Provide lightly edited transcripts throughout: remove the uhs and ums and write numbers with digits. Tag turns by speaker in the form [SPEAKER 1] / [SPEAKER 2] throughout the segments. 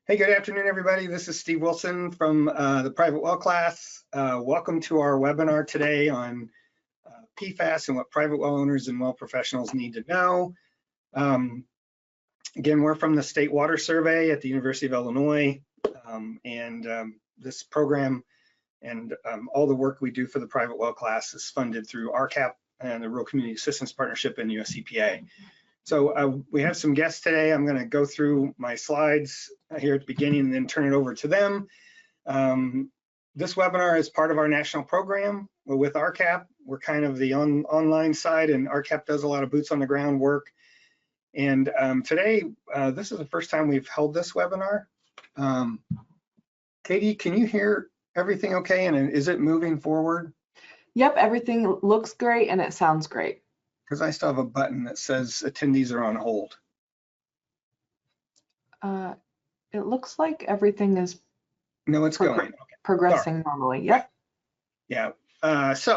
[SPEAKER 1] Hey, good afternoon, everybody. This is Steve Wilson from the private well class. Welcome to our webinar today on PFAS and what private well owners and well professionals need to know. Again, we're from the State Water Survey at the University of Illinois, and this program and all the work we do for the private well class is funded through RCAP and the Rural Community Assistance Partnership and US EPA. So we have some guests today. I'm going to go through my slides here at the beginning and then turn it over to them. This webinar is part of our national program with RCAP. We're kind of the online side, and RCAP does a lot of boots on the ground work. And today, this is the first time we've held this webinar. Katie, can you hear everything okay? And is it moving forward?
[SPEAKER 2] Yep, everything looks great and it sounds great.
[SPEAKER 1] Because I still have a button that says attendees are on hold.
[SPEAKER 2] It looks like everything is
[SPEAKER 1] it's going. Okay.
[SPEAKER 2] Progressing normally. Yep.
[SPEAKER 1] Yeah. This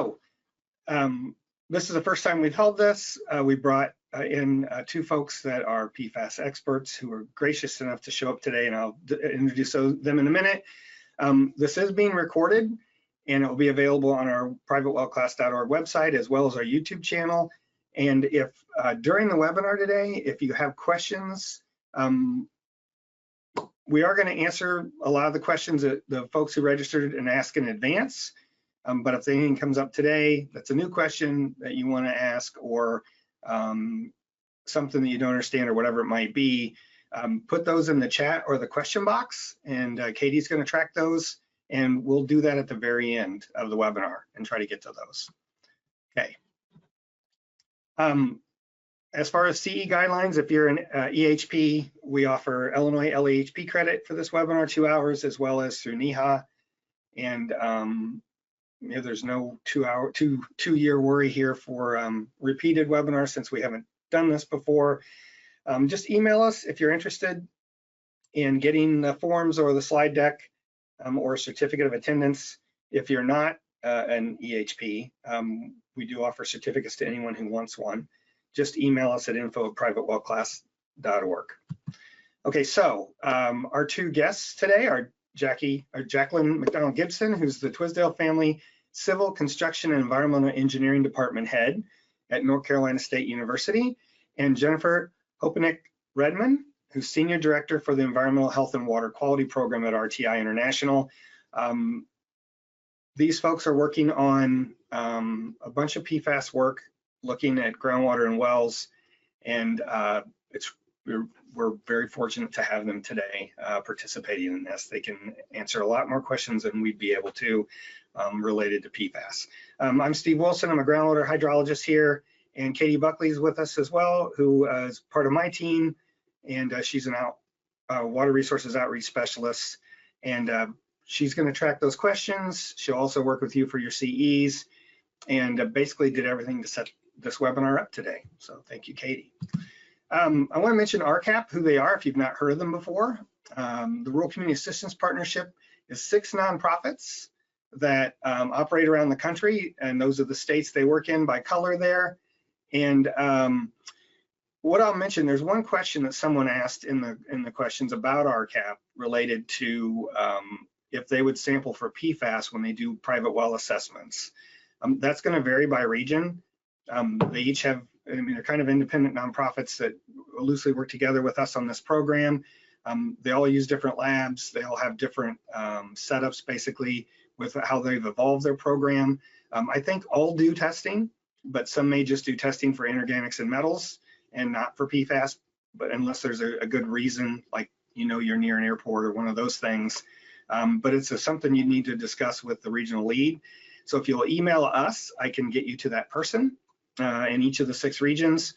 [SPEAKER 1] is the first time we've held this. We brought in two folks that are PFAS experts who are gracious enough to show up today, and I'll introduce them in a minute. This is being recorded, and it will be available on our privatewellclass.org website as well as our YouTube channel. And if during the webinar today, if you have questions, we are going to answer a lot of the questions that the folks who registered and ask in advance. But if anything comes up today that's a new question that you want to ask, or something that you don't understand or whatever it might be, put those in the chat or the question box, and Katie's going to track those, and we'll do that at the very end of the webinar and try to get to those. Okay. As far as CE guidelines, if you're an EHP, we offer Illinois LEHP credit for this webinar, 2 hours, as well as through NEHA. And there's no two-year worry here for repeated webinars since we haven't done this before. Just email us if you're interested in getting the forms or the slide deck or a certificate of attendance. If you're not an EHP, we do offer certificates to anyone who wants one. Just email us at info@privatewellclass.org. Okay, so our two guests today are Jacqueline McDonald Gibson, who's the Twisdale Family Civil Construction and Environmental Engineering Department Head at North Carolina State University, and Jennifer Hopenick-Redman, who's Senior Director for the Environmental Health and Water Quality Program at RTI International. These folks are working on a bunch of PFAS work, looking at groundwater and wells, and we're very fortunate to have them today participating in this. They can answer a lot more questions than we'd be able to related to PFAS. I'm Steve Wilson. I'm a groundwater hydrologist here, and Katie Buckley's with us as well, who is part of my team, and she's an water resources outreach specialist, and she's going to track those questions. She'll also work with you for your CEs, and basically did everything to set this webinar up today. So thank you, Katie. I want to mention RCAP, who they are if you've not heard of them before. The Rural Community Assistance Partnership is 6 nonprofits that operate around the country, and those are the states they work in by color there. And what I'll mention, there's one question that someone asked in the questions about RCAP related to if they would sample for PFAS when they do private well assessments. That's going to vary by region. They each have, they're kind of independent nonprofits that loosely work together with us on this program. They all use different labs. They all have different setups, basically, with how they've evolved their program. I think all do testing, but some may just do testing for inorganics and metals and not for PFAS, but unless there's a good reason, like, you're near an airport or one of those things. But it's something you need to discuss with the regional lead. So if you'll email us, I can get you to that person in each of the 6 regions,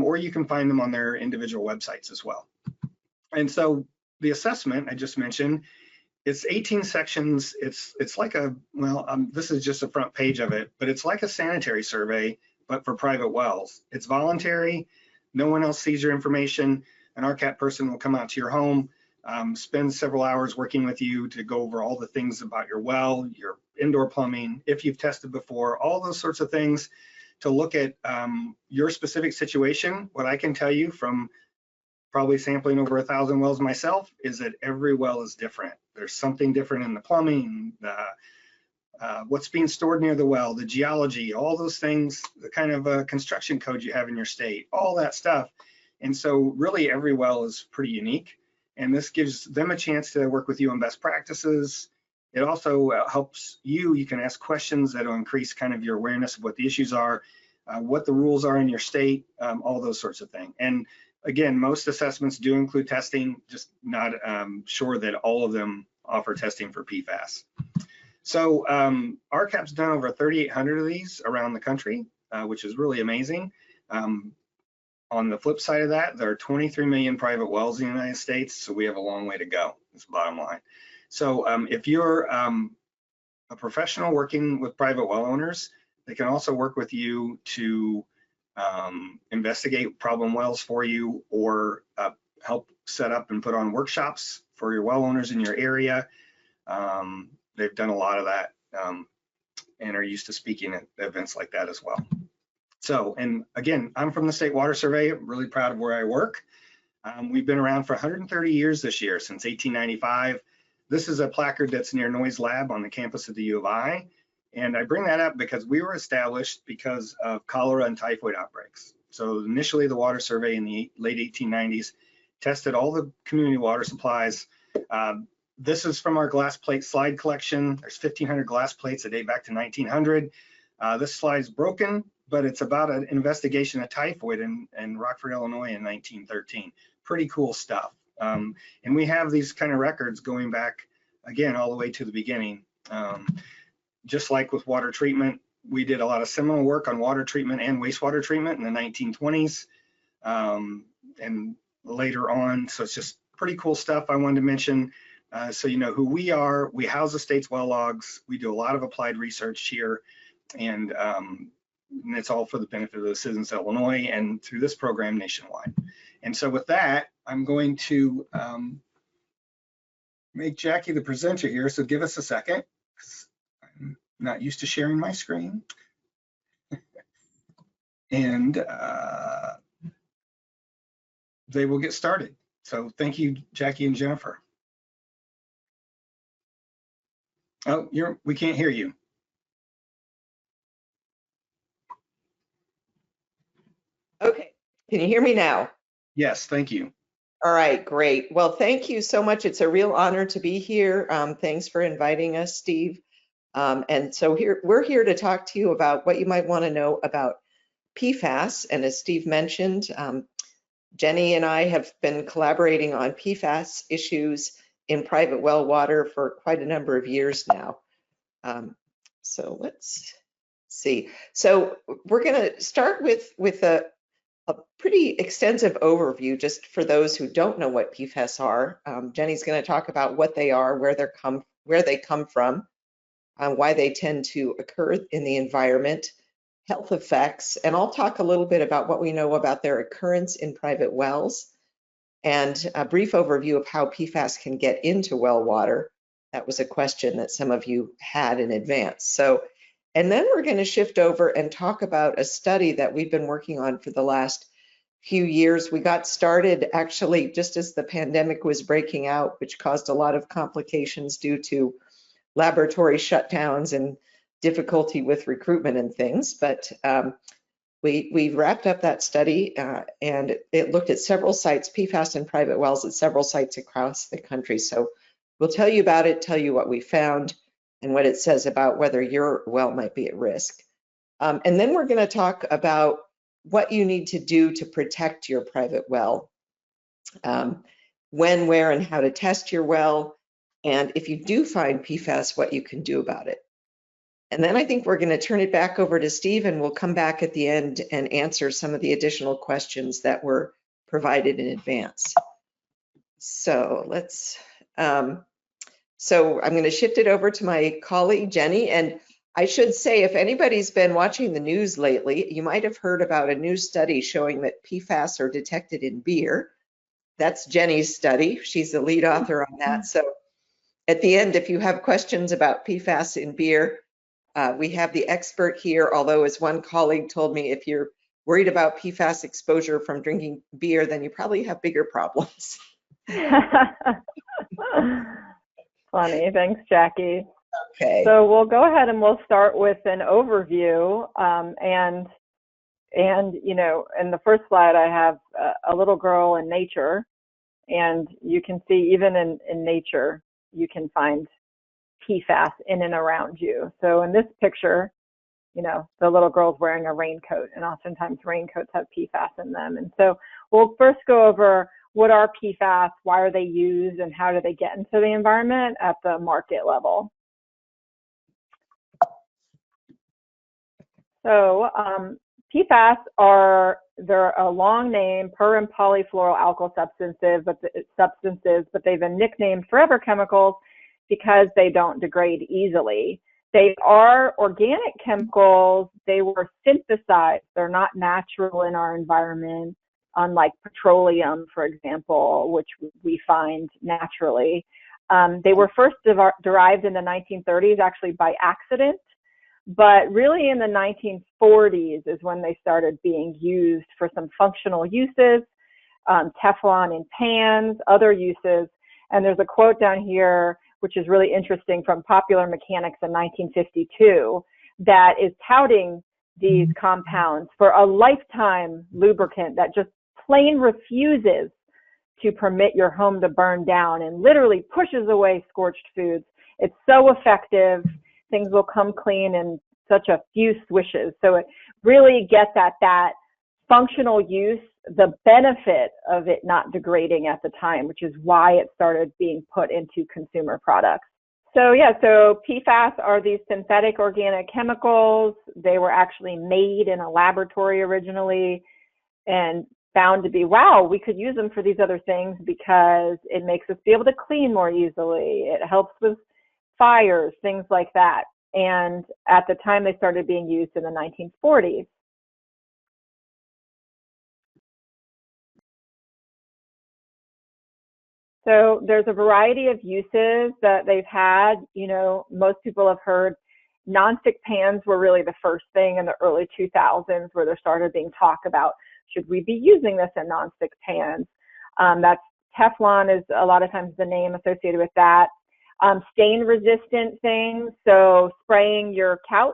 [SPEAKER 1] or you can find them on their individual websites as well. And so the assessment I just mentioned, it's 18 sections. It's like this is just the front page of it, but it's like a sanitary survey, but for private wells. It's voluntary. No one else sees your information. An RCAP person will come out to your home, spend several hours working with you to go over all the things about your well, your indoor plumbing, if you've tested before, all those sorts of things, to look at your specific situation. What I can tell you from probably sampling over 1,000 wells myself, is that every well is different. There's something different in the plumbing, what's being stored near the well, the geology, all those things, the kind of construction code you have in your state, all that stuff. And so really every well is pretty unique. And this gives them a chance to work with you on best practices. It also helps you can ask questions that will increase kind of your awareness of what the issues are, what the rules are in your state, all those sorts of things. And again, most assessments do include testing, just not sure that all of them offer testing for PFAS. So RCAP's done over 3,800 of these around the country, which is really amazing. On the flip side of that, there are 23 million private wells in the United States, so we have a long way to go. That's the bottom line. So if you're a professional working with private well owners, they can also work with you to investigate problem wells for you, or help set up and put on workshops for your well owners in your area. They've done a lot of that and are used to speaking at events like that as well. So, and again, I'm from the State Water Survey. I'm really proud of where I work. We've been around for 130 years this year, since 1895. This is a placard that's near Noyes Lab on the campus of the U of I. And I bring that up because we were established because of cholera and typhoid outbreaks. So initially the Water Survey in the late 1890s tested all the community water supplies. This is from our glass plate slide collection. There's 1,500 glass plates that date back to 1900. This slide's broken, but it's about an investigation of typhoid in Rockford, Illinois in 1913. Pretty cool stuff. And we have these kind of records going back, again, all the way to the beginning. Just like with water treatment, we did a lot of seminal work on water treatment and wastewater treatment in the 1920s and later on. So it's just pretty cool stuff I wanted to mention. So you know who we are. We house the state's well logs. We do a lot of applied research here, and it's all for the benefit of the citizens of Illinois and through this program nationwide. And so with that, I'm going to make Jackie the presenter here. So give us a second. I'm not used to sharing my screen. And they will get started. So thank you, Jackie and Jennifer. Oh, we can't hear you.
[SPEAKER 3] Okay, can you hear me now?
[SPEAKER 1] Yes, thank you.
[SPEAKER 3] All right, great. Well, thank you so much. It's a real honor to be here. Thanks for inviting us, Steve. And so we're here to talk to you about what you might want to know about PFAS. And as Steve mentioned, Jenny and I have been collaborating on PFAS issues in private well water for quite a number of years now. So let's see. So we're going to start with a pretty extensive overview, just for those who don't know what PFAS are. Jenny's going to talk about what they are, where they come from, why they tend to occur in the environment, health effects, and I'll talk a little bit about what we know about their occurrence in private wells, and a brief overview of how PFAS can get into well water. That was a question that some of you had in advance. So, and then we're going to shift over and talk about a study that we've been working on for the last few years. We got started actually just as the pandemic was breaking out, which caused a lot of complications due to laboratory shutdowns and difficulty with recruitment and things. But we wrapped up that study and it looked at several sites, PFAS in private wells at several sites across the country. So we'll tell you about it, tell you what we found, and what it says about whether your well might be at risk. And then we're going to talk about what you need to do to protect your private well, when, where, and how to test your well, and if you do find PFAS, what you can do about it. And then I think we're going to turn it back over to Steve, and we'll come back at the end and answer some of the additional questions that were provided in advance. So let's, so I'm going to shift it over to my colleague, Jenny. And I should say, if anybody's been watching the news lately, you might have heard about a new study showing that PFAS are detected in beer. That's Jenny's study. She's the lead author on that. So at the end, if you have questions about PFAS in beer, we have the expert here, although as one colleague told me, if you're worried about PFAS exposure from drinking beer, then you probably have bigger problems.
[SPEAKER 4] Funny. Thanks, Jackie.
[SPEAKER 3] Okay.
[SPEAKER 4] So we'll go ahead and we'll start with an overview. And you know, in the first slide, I have a little girl in nature, and you can see even in nature, you can find PFAS in and around you. So in this picture, you know, the little girl's wearing a raincoat, and oftentimes raincoats have PFAS in them. And so we'll first go over what are PFAS, why are they used, and how do they get into the environment at the market level. So PFAS they're a long name, per and polyfluoroalkyl substances, but they've been nicknamed forever chemicals because they don't degrade easily. They are organic chemicals. They were synthesized. They're not natural in our environment, unlike petroleum, for example, which we find naturally. They were first derived in the 1930s, actually by accident. But really in the 1940s is when they started being used for some functional uses, Teflon in pans, other uses. And there's a quote down here, which is really interesting, from Popular Mechanics in 1952, that is touting these compounds for a lifetime lubricant that just plain refuses to permit your home to burn down and literally pushes away scorched foods. It's so effective. Things will come clean in such a few swishes. So it really gets at that functional use, the benefit of it not degrading at the time, which is why it started being put into consumer products. So yeah, so PFAS are these synthetic organic chemicals. They were actually made in a laboratory originally and found to be, wow, we could use them for these other things because it makes us be able to clean more easily. It helps with fires, things like that. And at the time they started being used in the 1940s. So there's a variety of uses that they've had. You know, most people have heard nonstick pans were really the first thing in the early 2000s where there started being talk about, should we be using this in nonstick pans? That's Teflon is a lot of times the name associated with that. Stain resistant things, so spraying your couch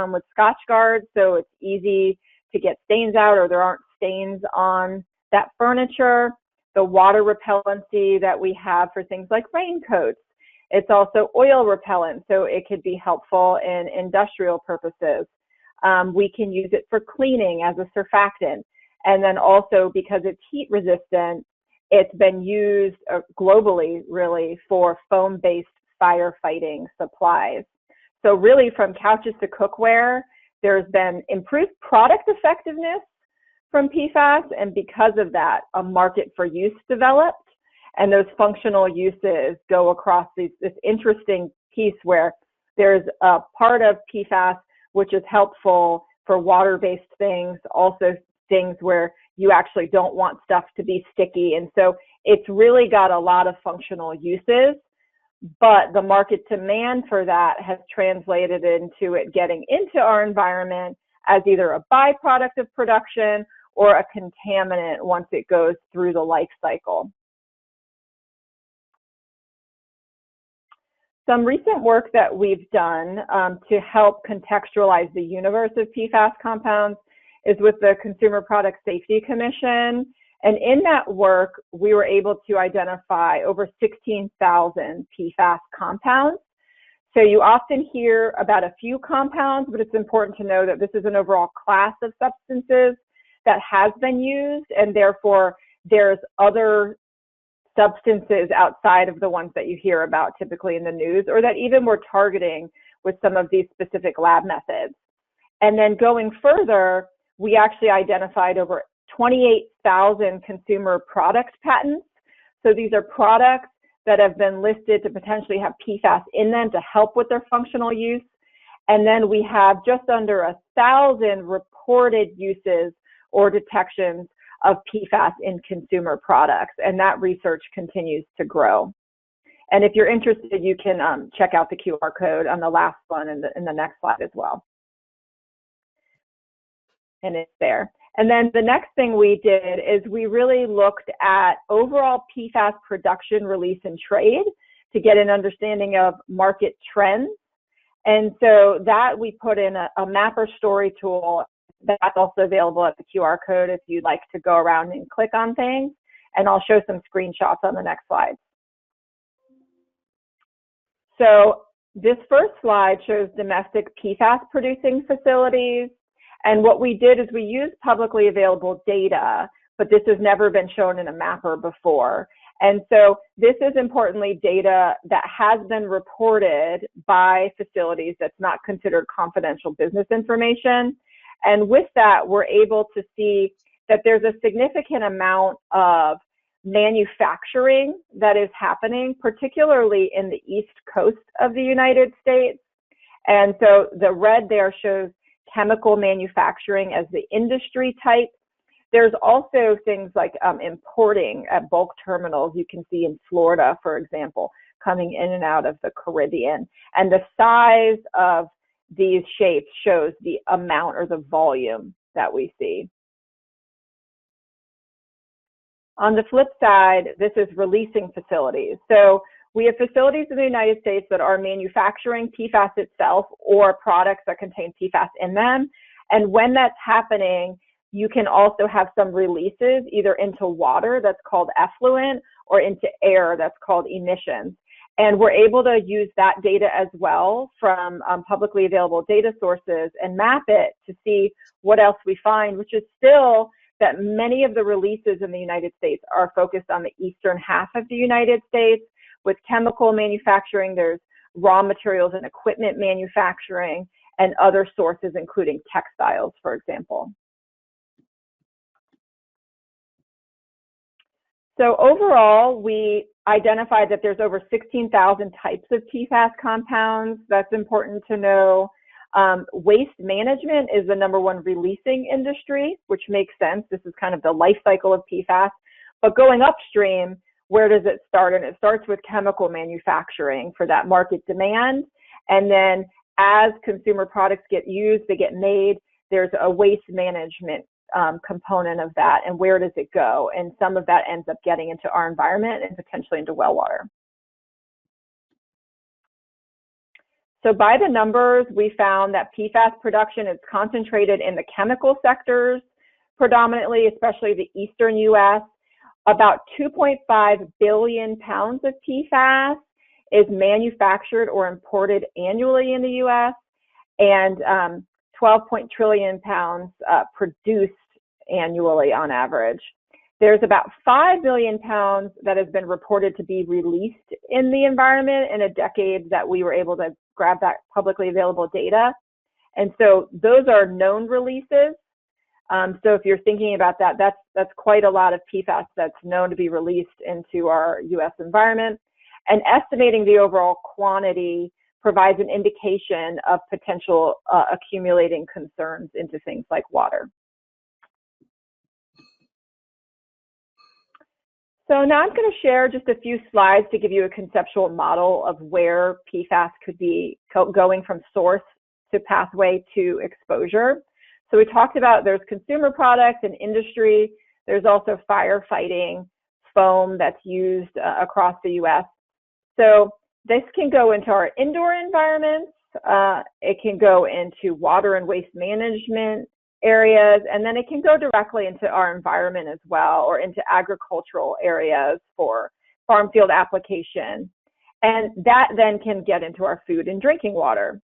[SPEAKER 4] with Scotch Guard so it's easy to get stains out or there aren't stains on that furniture. The water repellency that we have for things like raincoats. It's also oil repellent, so it could be helpful in industrial purposes. We can use it for cleaning as a surfactant. And then also because it's heat resistant, it's been used globally, really, for foam-based firefighting supplies. So really, from couches to cookware, there's been improved product effectiveness from PFAS, and because of that, a market for use developed, and those functional uses go across this interesting piece where there's a part of PFAS which is helpful for water-based things, also things where you actually don't want stuff to be sticky. And so it's really got a lot of functional uses, but the market demand for that has translated into it getting into our environment as either a byproduct of production or a contaminant once it goes through the life cycle. Some recent work that we've done to help contextualize the universe of PFAS compounds is with the Consumer Product Safety Commission. And in that work, we were able to identify over 16,000 PFAS compounds. So you often hear about a few compounds, but it's important to know that this is an overall class of substances that has been used, and therefore there's other substances outside of the ones that you hear about typically in the news, or that even we're targeting with some of these specific lab methods. And then going further, we actually identified over 28,000 consumer product patents. So these are products that have been listed to potentially have PFAS in them to help with their functional use. And then we have just under 1,000 reported uses or detections of PFAS in consumer products, and that research continues to grow. And if you're interested, you can check out the QR code on the last one in the next slide as well. and it's there. And then the next thing we did is we really looked at overall PFAS production, release, and trade to get an understanding of market trends. And so that we put in a mapper story tool that's also available at the QR code if you'd like to go around and click on things. And I'll show some screenshots on the next slide. So this first slide shows domestic PFAS producing facilities. And what we did is we used publicly available data, but this has never been shown in a mapper before. And so this is importantly data that has been reported by facilities that's not considered confidential business information. And with that, we're able to see that there's a significant amount of manufacturing that is happening, particularly in the East Coast of the United States. And so the red there shows chemical manufacturing as the industry type. There's also things like importing at bulk terminals. You can see in Florida, for example, coming in and out of the Caribbean. And the size of these shapes shows the amount or the volume that we see. On the flip side, this is releasing facilities. So we have facilities in the United States that are manufacturing PFAS itself or products that contain PFAS in them. And when that's happening, you can also have some releases either into water that's called effluent or into air that's called emissions. And we're able to use that data as well from publicly available data sources and map it to see what else we find, which is still that many of the releases in the United States are focused on the eastern half of the United States. With chemical manufacturing, there's raw materials and equipment manufacturing and other sources, including textiles, for example. So overall, we identified that there's over 16,000 types of PFAS compounds. That's important to know. Waste management is the #1 releasing industry, which makes sense. This is kind of the life cycle of PFAS. But going upstream, where does it start? And it starts with chemical manufacturing for that market demand. And then as consumer products get used, they get made, there's a waste management component of that. And where does it go? And some of that ends up getting into our environment and potentially into well water. So by the numbers, we found that PFAS production is concentrated in the chemical sectors, predominantly, especially the eastern US. About 2.5 billion pounds of PFAS is manufactured or imported annually in the US, and 12 trillion pounds produced annually on average. There's about 5 billion pounds that has been reported to be released in the environment in a decade that we were able to grab that publicly available data. And so those are known releases. So if you're thinking about that, that's quite a lot of PFAS that's known to be released into our US environment. And estimating the overall quantity provides an indication of potential accumulating concerns into things like water. So now I'm going to share just a few slides to give you a conceptual model of where PFAS could be going from source to pathway to exposure. So we talked about there's consumer products and industry. There's also firefighting foam that's used across the US. So this can go into our indoor environments. It can go into water and waste management areas, and then it can go directly into our environment as well, or into agricultural areas for farm field application. And that then can get into our food and drinking water.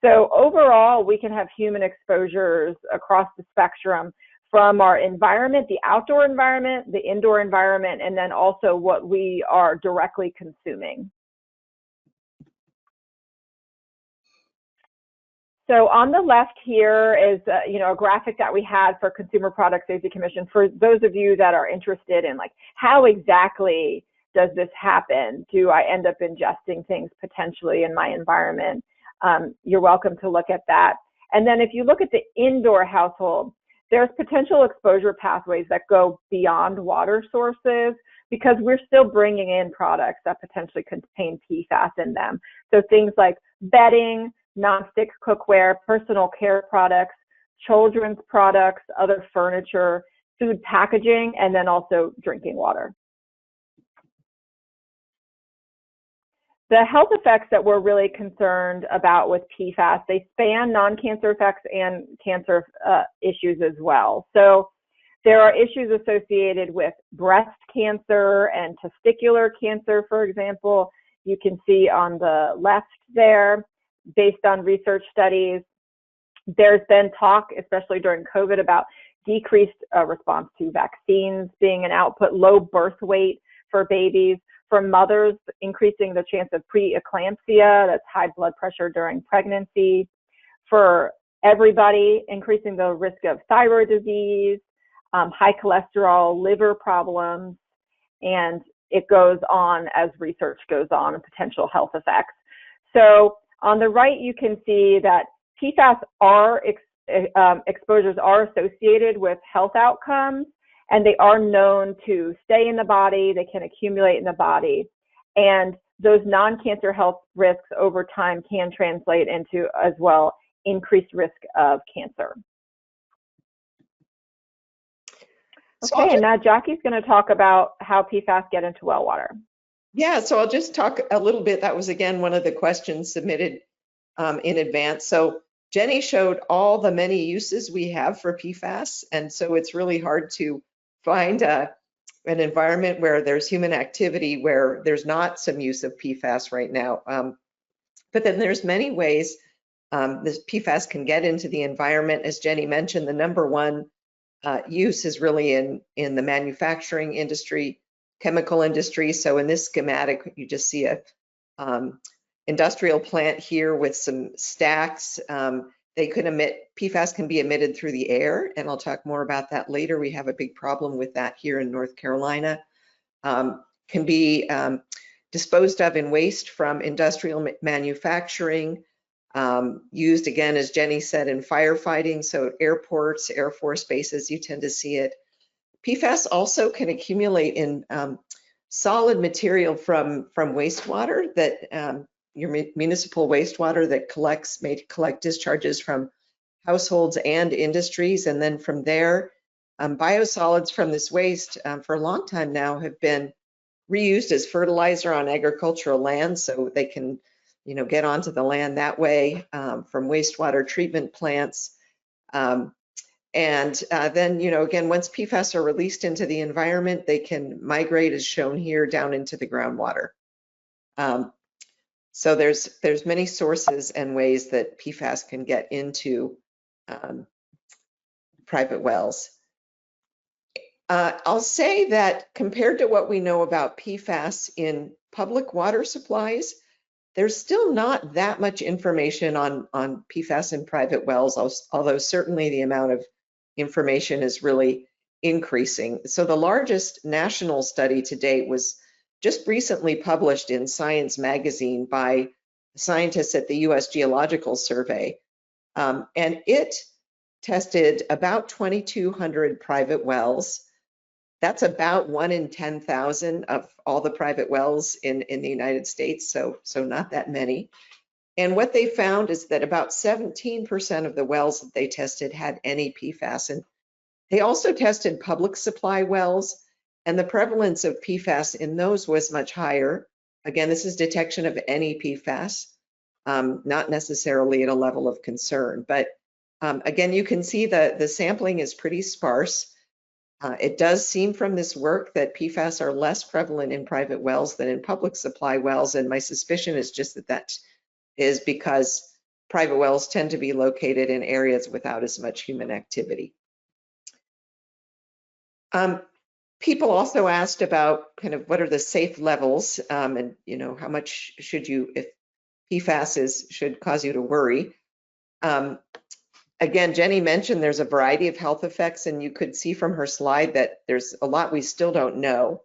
[SPEAKER 4] So overall, we can have human exposures across the spectrum from our environment, the outdoor environment, the indoor environment, and then also what we are directly consuming. So on the left here is a graphic that we had for Consumer Product Safety Commission. For those of you that are interested in like how exactly does this happen? Do I end up ingesting things potentially in my environment? You're welcome to look at that. And then if you look at the indoor household, there's potential exposure pathways that go beyond water sources because we're still bringing in products that potentially contain PFAS in them. So things like bedding, nonstick cookware, personal care products, children's products, other furniture, food packaging, and then also drinking water. The health effects that we're really concerned about with PFAS, they span non-cancer effects and cancer issues as well. So there are issues associated with breast cancer and testicular cancer, for example. You can see on the left there, based on research studies, there's been talk, especially during COVID, about decreased response to vaccines being an output, low birth weight for babies, for mothers, increasing the chance of preeclampsia, that's high blood pressure during pregnancy, for everybody, increasing the risk of thyroid disease, high cholesterol, liver problems, and it goes on as research goes on and potential health effects. So on the right, you can see that PFAS exposures are associated with health outcomes, and they are known to stay in the body, they can accumulate in the body, and those non-cancer health risks over time can translate into, as well, increased risk of cancer. Okay, and now Jackie's going to talk about how PFAS get into well water.
[SPEAKER 3] Yeah, so I'll just talk a little bit. That was, again, one of the questions submitted in advance. So Jenny showed all the many uses we have for PFAS, and so it's really hard to find an environment where there's human activity where there's not some use of PFAS right now. But then there's many ways this PFAS can get into the environment. As Jenny mentioned, the number one use is really in the manufacturing industry, chemical industry. So in this schematic, you just see a industrial plant here with some stacks. They could emit, PFAS can be emitted through the air, and I'll talk more about that later. We have a big problem with that here in North Carolina. Can be disposed of in waste from industrial manufacturing, used again, as Jenny said, in firefighting. So airports, Air Force bases, you tend to see it. PFAS also can accumulate in solid material from wastewater that your municipal wastewater that may collect discharges from households and industries. And then from there, biosolids from this waste for a long time now have been reused as fertilizer on agricultural land, so they can, get onto the land that way from wastewater treatment plants. And then, again, once PFAS are released into the environment, they can migrate, as shown here, down into the groundwater. So there's many sources and ways that PFAS can get into private wells. I'll say that compared to what we know about PFAS in public water supplies, there's still not that much information on PFAS in private wells, although certainly the amount of information is really increasing. So the largest national study to date was just recently published in Science magazine by scientists at the US Geological Survey. And it tested about 2,200 private wells. That's about 1 in 10,000 of all the private wells in the United States, so not that many. And what they found is that about 17% of the wells that they tested had any PFAS. And they also tested public supply wells, and the prevalence of PFAS in those was much higher. Again, this is detection of any PFAS, not necessarily at a level of concern. But again, you can see the sampling is pretty sparse. It does seem from this work that PFAS are less prevalent in private wells than in public supply wells, and my suspicion is just that is because private wells tend to be located in areas without as much human activity. People also asked about kind of what are the safe levels, and how much should you, if PFAS should cause you to worry. Again, Jenny mentioned there's a variety of health effects, and you could see from her slide that there's a lot we still don't know.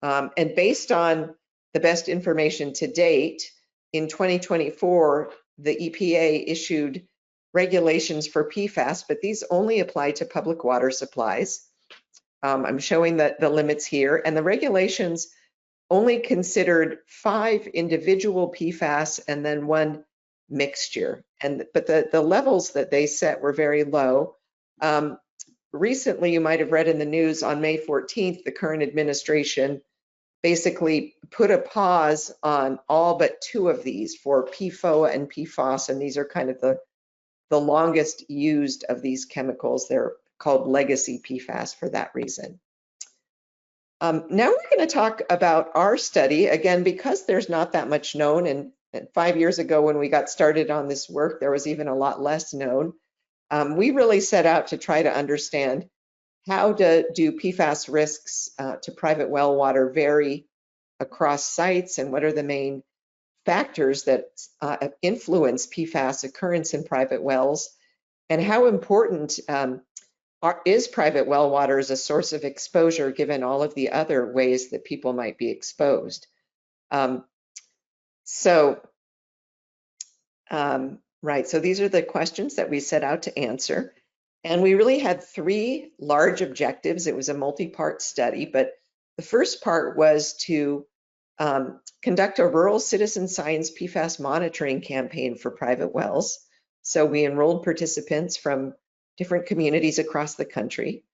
[SPEAKER 3] And based on the best information to date, in 2024, the EPA issued regulations for PFAS, but these only apply to public water supplies. I'm showing the limits here, and the regulations only considered 5 individual PFAS and then 1 mixture. But the levels that they set were very low. Recently, you might have read in the news on May 14th, the current administration basically put a pause on all but 2 of these for PFOA and PFAS, and these are kind of the longest used of these chemicals. They're called legacy PFAS for that reason. Now we're going to talk about our study, again, because there's not that much known, and 5 years ago when we got started on this work, there was even a lot less known. We really set out to try to understand how do PFAS risks to private well water vary across sites, and what are the main factors that influence PFAS occurrence in private wells, and how important is private well water as a source of exposure given all of the other ways that people might be exposed. So these are the questions that we set out to answer. And we really had 3 large objectives. It was a multi-part study, but the first part was to conduct a rural citizen science PFAS monitoring campaign for private wells. So we enrolled participants from different communities across the country.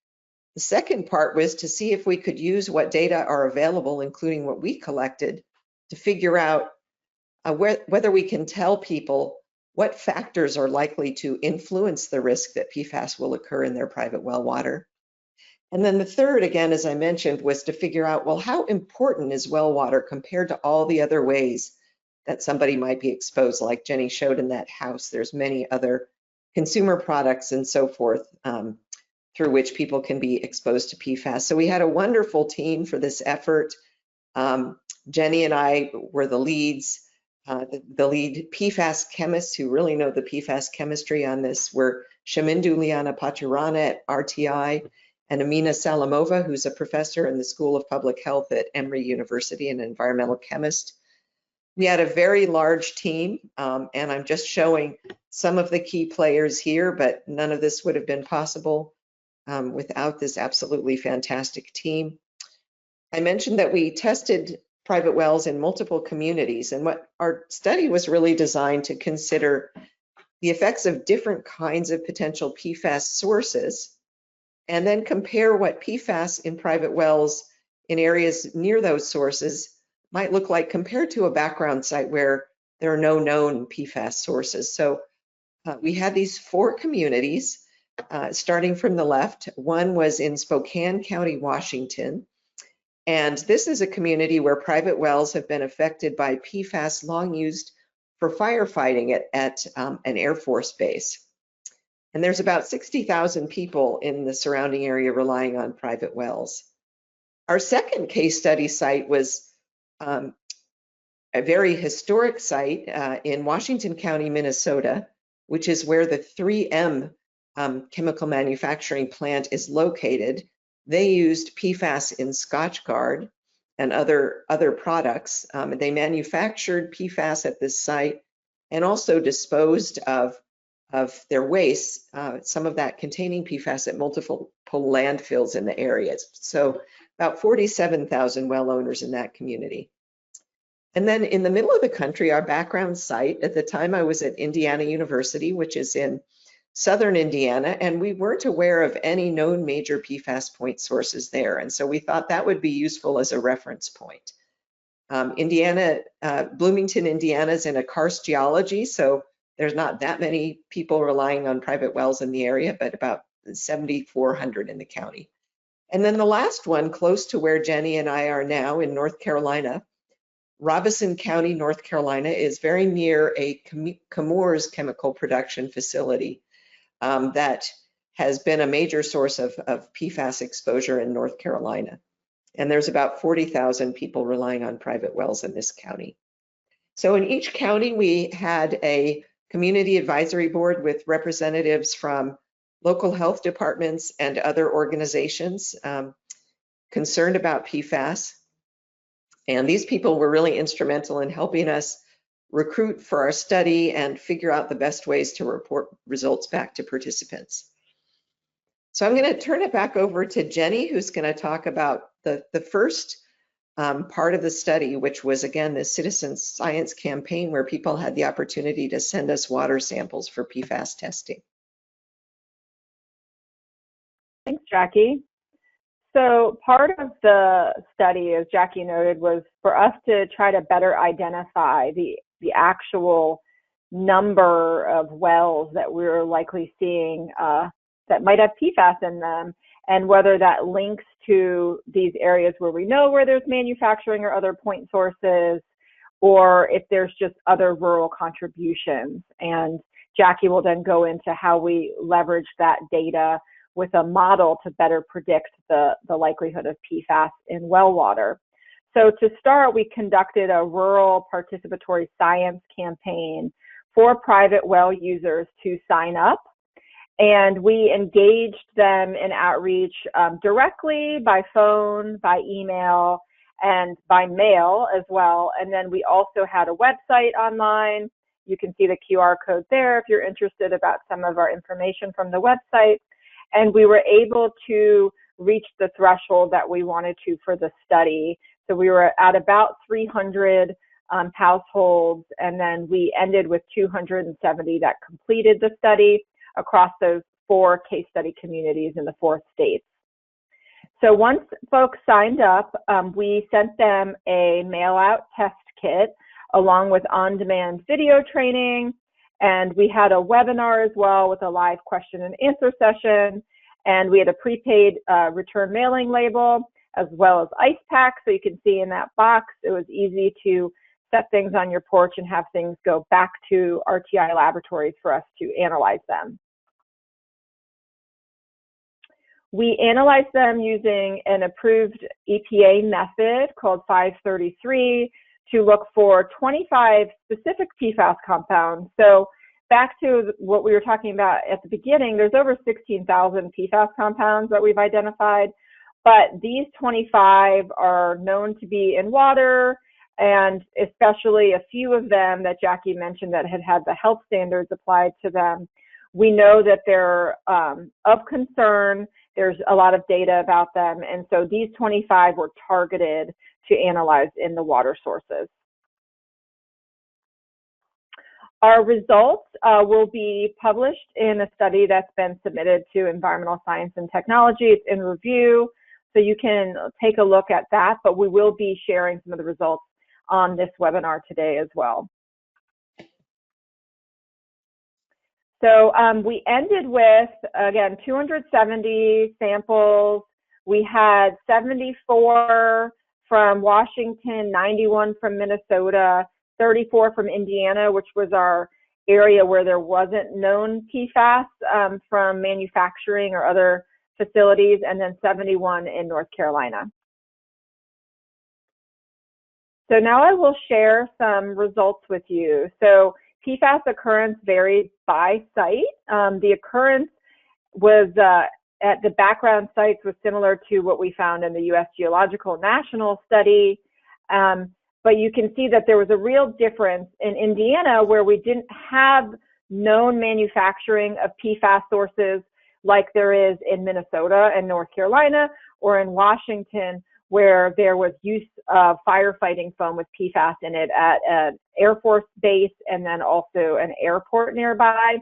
[SPEAKER 3] The second part was to see if we could use what data are available, including what we collected, to figure out whether we can tell people what factors are likely to influence the risk that PFAS will occur in their private well water. And then the third, again, as I mentioned, was to figure out, well, how important is well water compared to all the other ways that somebody might be exposed? Like Jenny showed in that house, there's many other consumer products and so forth through which people can be exposed to PFAS. So we had a wonderful team for this effort. Jenny and I were the leads. The lead PFAS chemists who really know the PFAS chemistry on this were Shamindu Liana Paturana at RTI and Amina Salamova, who's a professor in the School of Public Health at Emory University and an environmental chemist. We had a very large team, and I'm just showing some of the key players here, but none of this would have been possible without this absolutely fantastic team. I mentioned that we tested private wells in multiple communities, and what our study was really designed to consider the effects of different kinds of potential PFAS sources, and then compare what PFAS in private wells in areas near those sources might look like compared to a background site where there are no known PFAS sources. So we had these 4 communities, starting from the left. One was in Spokane County, Washington. And this is a community where private wells have been affected by PFAS long used for firefighting at an Air Force base. And there's about 60,000 people in the surrounding area relying on private wells. Our second case study site was a very historic site in Washington County, Minnesota, which is where the 3M chemical manufacturing plant is located. They used PFAS in Scotchgard and other products. They manufactured PFAS at this site and also disposed of their waste, some of that containing PFAS at multiple landfills in the areas. So about 47,000 well owners in that community. And then in the middle of the country, our background site, at the time I was at Indiana University, which is in southern Indiana, and we weren't aware of any known major PFAS point sources there. And so we thought that would be useful as a reference point. Bloomington, Indiana is in a karst geology, so there's not that many people relying on private wells in the area, but about 7,400 in the county. And then the last one, close to where Jenny and I are now in North Carolina, Robeson County, North Carolina, is very near a Chemours chemical production facility that has been a major source of PFAS exposure in North Carolina. And there's about 40,000 people relying on private wells in this county. So in each county, we had a community advisory board with representatives from local health departments and other organizations concerned about PFAS. And these people were really instrumental in helping us recruit for our study and figure out the best ways to report results back to participants. So I'm going to turn it back over to Jenny, who's going to talk about the first part of the study, which was, again, this citizen science campaign where people had the opportunity to send us water samples for PFAS testing.
[SPEAKER 4] Thanks, Jackie. So part of the study, as Jackie noted, was for us to try to better identify the actual number of wells that we were likely seeing that might have PFAS in them, and whether that links to these areas where we know where there's manufacturing or other point sources, or if there's just other rural contributions. And Jackie will then go into how we leverage that data with a model to better predict the likelihood of PFAS in well water. So to start, we conducted a rural participatory science campaign for private well users to sign up. And we engaged them in outreach directly by phone, by email, and by mail as well. And then we also had a website online. You can see the QR code there if you're interested about some of our information from the website. And we were able to reach the threshold that we wanted to for the study. So we were at about 300 households, and then we ended with 270 that completed the study across those 4 case study communities in the 4 states. So once folks signed up, we sent them a mail-out test kit along with on-demand video training, and we had a webinar as well with a live question and answer session, and we had a prepaid return mailing label as well as ice packs. So you can see in that box, it was easy to set things on your porch and have things go back to RTI laboratories for us to analyze them. We analyzed them using an approved EPA method called 533 to look for 25 specific PFAS compounds. So back to what we were talking about at the beginning, there's over 16,000 PFAS compounds that we've identified, but these 25 are known to be in water, and especially a few of them that Jackie mentioned that had had the health standards applied to them. We know that they're of concern. There's a lot of data about them, and so these 25 were targeted to analyze in the water sources. Our results will be published in a study that's been submitted to Environmental Science and Technology. It's in review, so you can take a look at that, but we will be sharing some of the results on this webinar today as well. So we ended with, again, 270 samples. We had 74 from Washington, 91 from Minnesota, 34 from Indiana, which was our area where there wasn't known PFAS from manufacturing or other facilities, and then 71 in North Carolina. So now I will share some results with you. So PFAS occurrence varied by site. The occurrence was at the background sites was similar to what we found in the U.S. Geological National Study. But you can see that there was a real difference in Indiana, where we didn't have known manufacturing of PFAS sources like there is in Minnesota and North Carolina, or in Washington, where there was use of firefighting foam with PFAS in it at an Air Force base and then also an airport nearby.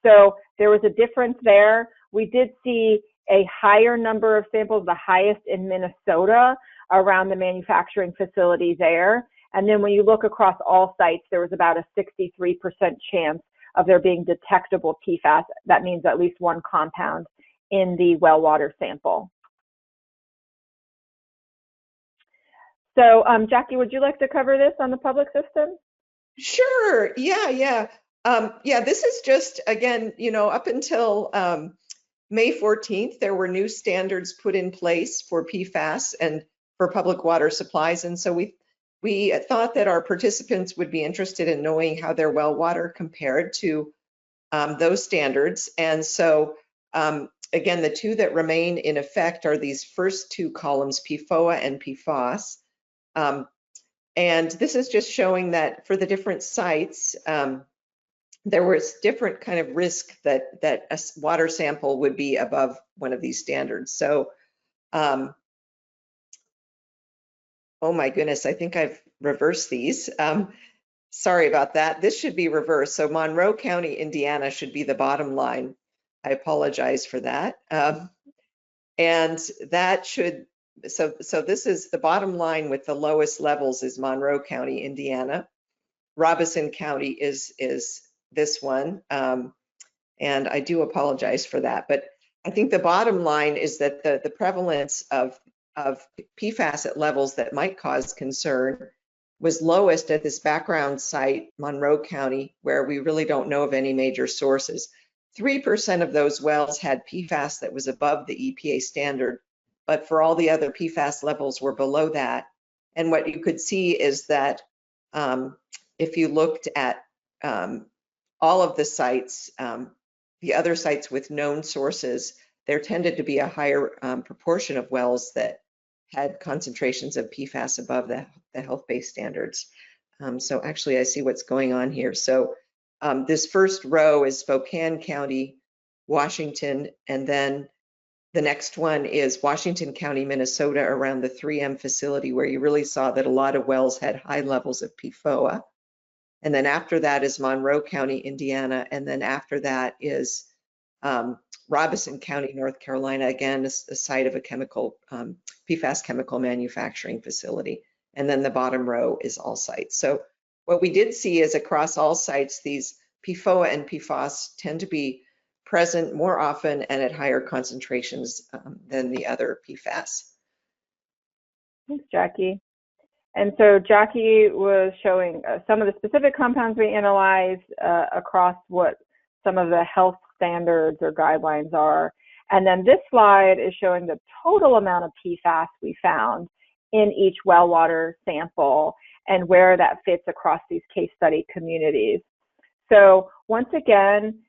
[SPEAKER 4] So there was a difference there. We did see a higher number of samples, the highest in Minnesota, around the manufacturing facility there. And then when you look across all sites, there was about a 63% chance of there being detectable PFAS. That means at least one compound in the well water sample. So Jackie, would you like to cover this on the public system?
[SPEAKER 3] Sure, yeah. This is just, again, up until May 14th, there were new standards put in place for PFAS and for public water supplies. And so we thought that our participants would be interested in knowing how their well water compared to those standards. And so, again, the two that remain in effect are these first two columns, PFOA and PFAS. And this is just showing that for the different sites, there was different kind of risk that a water sample would be above one of these standards. So Oh my goodness, I think I've reversed these. Sorry about that. This should be reversed. So Monroe County, Indiana should be the bottom line. I apologize for that. And that should, so this is the bottom line with the lowest levels is Monroe County, Indiana. Robeson County is this one. And I do apologize for that. But I think the bottom line is that the prevalence of PFAS at levels that might cause concern was lowest at this background site, Monroe County, where we really don't know of any major sources. 3% of those wells had PFAS that was above the EPA standard, but for all the other PFAS levels were below that. And what you could see is that if you looked at all of the sites, the other sites with known sources, there tended to be a higher proportion of wells that had concentrations of PFAS above the health-based standards. So actually, I see what's going on here. So this first row is Spokane County, Washington, and then the next one is Washington County, Minnesota, around the 3M facility, where you really saw that a lot of wells had high levels of PFOA. And then after that is Monroe County, Indiana, and then after that is Robeson County, North Carolina, again, a site of a chemical, PFAS chemical manufacturing facility. And then the bottom row is all sites. So what we did see is across all sites, these PFOA and PFAS tend to be present more often and at higher concentrations than the other PFAS.
[SPEAKER 4] Thanks, Jackie. And so Jackie was showing some of the specific compounds we analyzed across what some of the health standards or guidelines are. And then this slide is showing the total amount of PFAS we found in each well water sample and where that fits across these case study communities. So once again,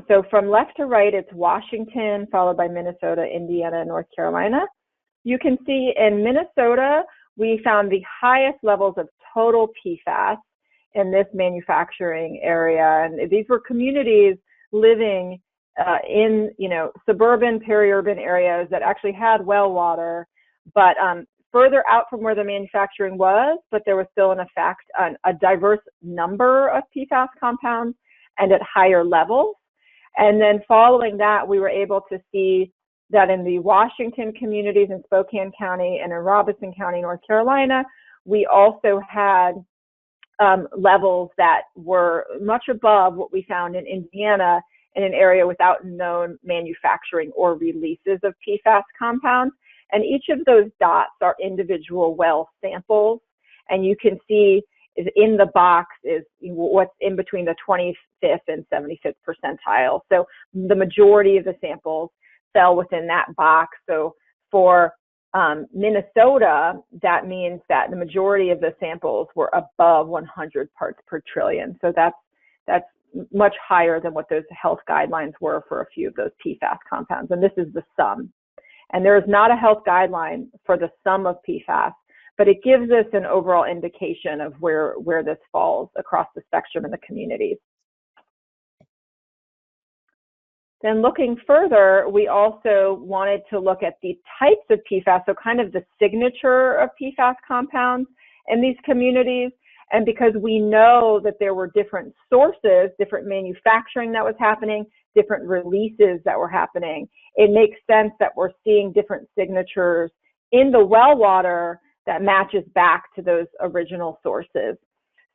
[SPEAKER 4] so from left to right, it's Washington, followed by Minnesota, Indiana, and North Carolina. You can see in Minnesota, we found the highest levels of total PFAS in this manufacturing area. And these were communities living in, suburban, peri-urban areas that actually had well water, but further out from where the manufacturing was, but there was still in effect a diverse number of PFAS compounds and at higher levels. And then following that, we were able to see that in the Washington communities in Spokane County and in Robeson County, North Carolina, we also had levels that were much above what we found in Indiana in an area without known manufacturing or releases of PFAS compounds. And each of those dots are individual well samples. And you can see is in the box is what's in between the 25th and 75th percentile. So the majority of the samples fell within that box. So for Minnesota, that means that the majority of the samples were above 100 parts per trillion. So that's much higher than what those health guidelines were for a few of those PFAS compounds. And this is the sum. And there is not a health guideline for the sum of PFAS, but it gives us an overall indication of where this falls across the spectrum in the communities. Then looking further, we also wanted to look at the types of PFAS, so kind of the signature of PFAS compounds in these communities. And because we know that there were different sources, different manufacturing that was happening, different releases that were happening, it makes sense that we're seeing different signatures in the well water that matches back to those original sources.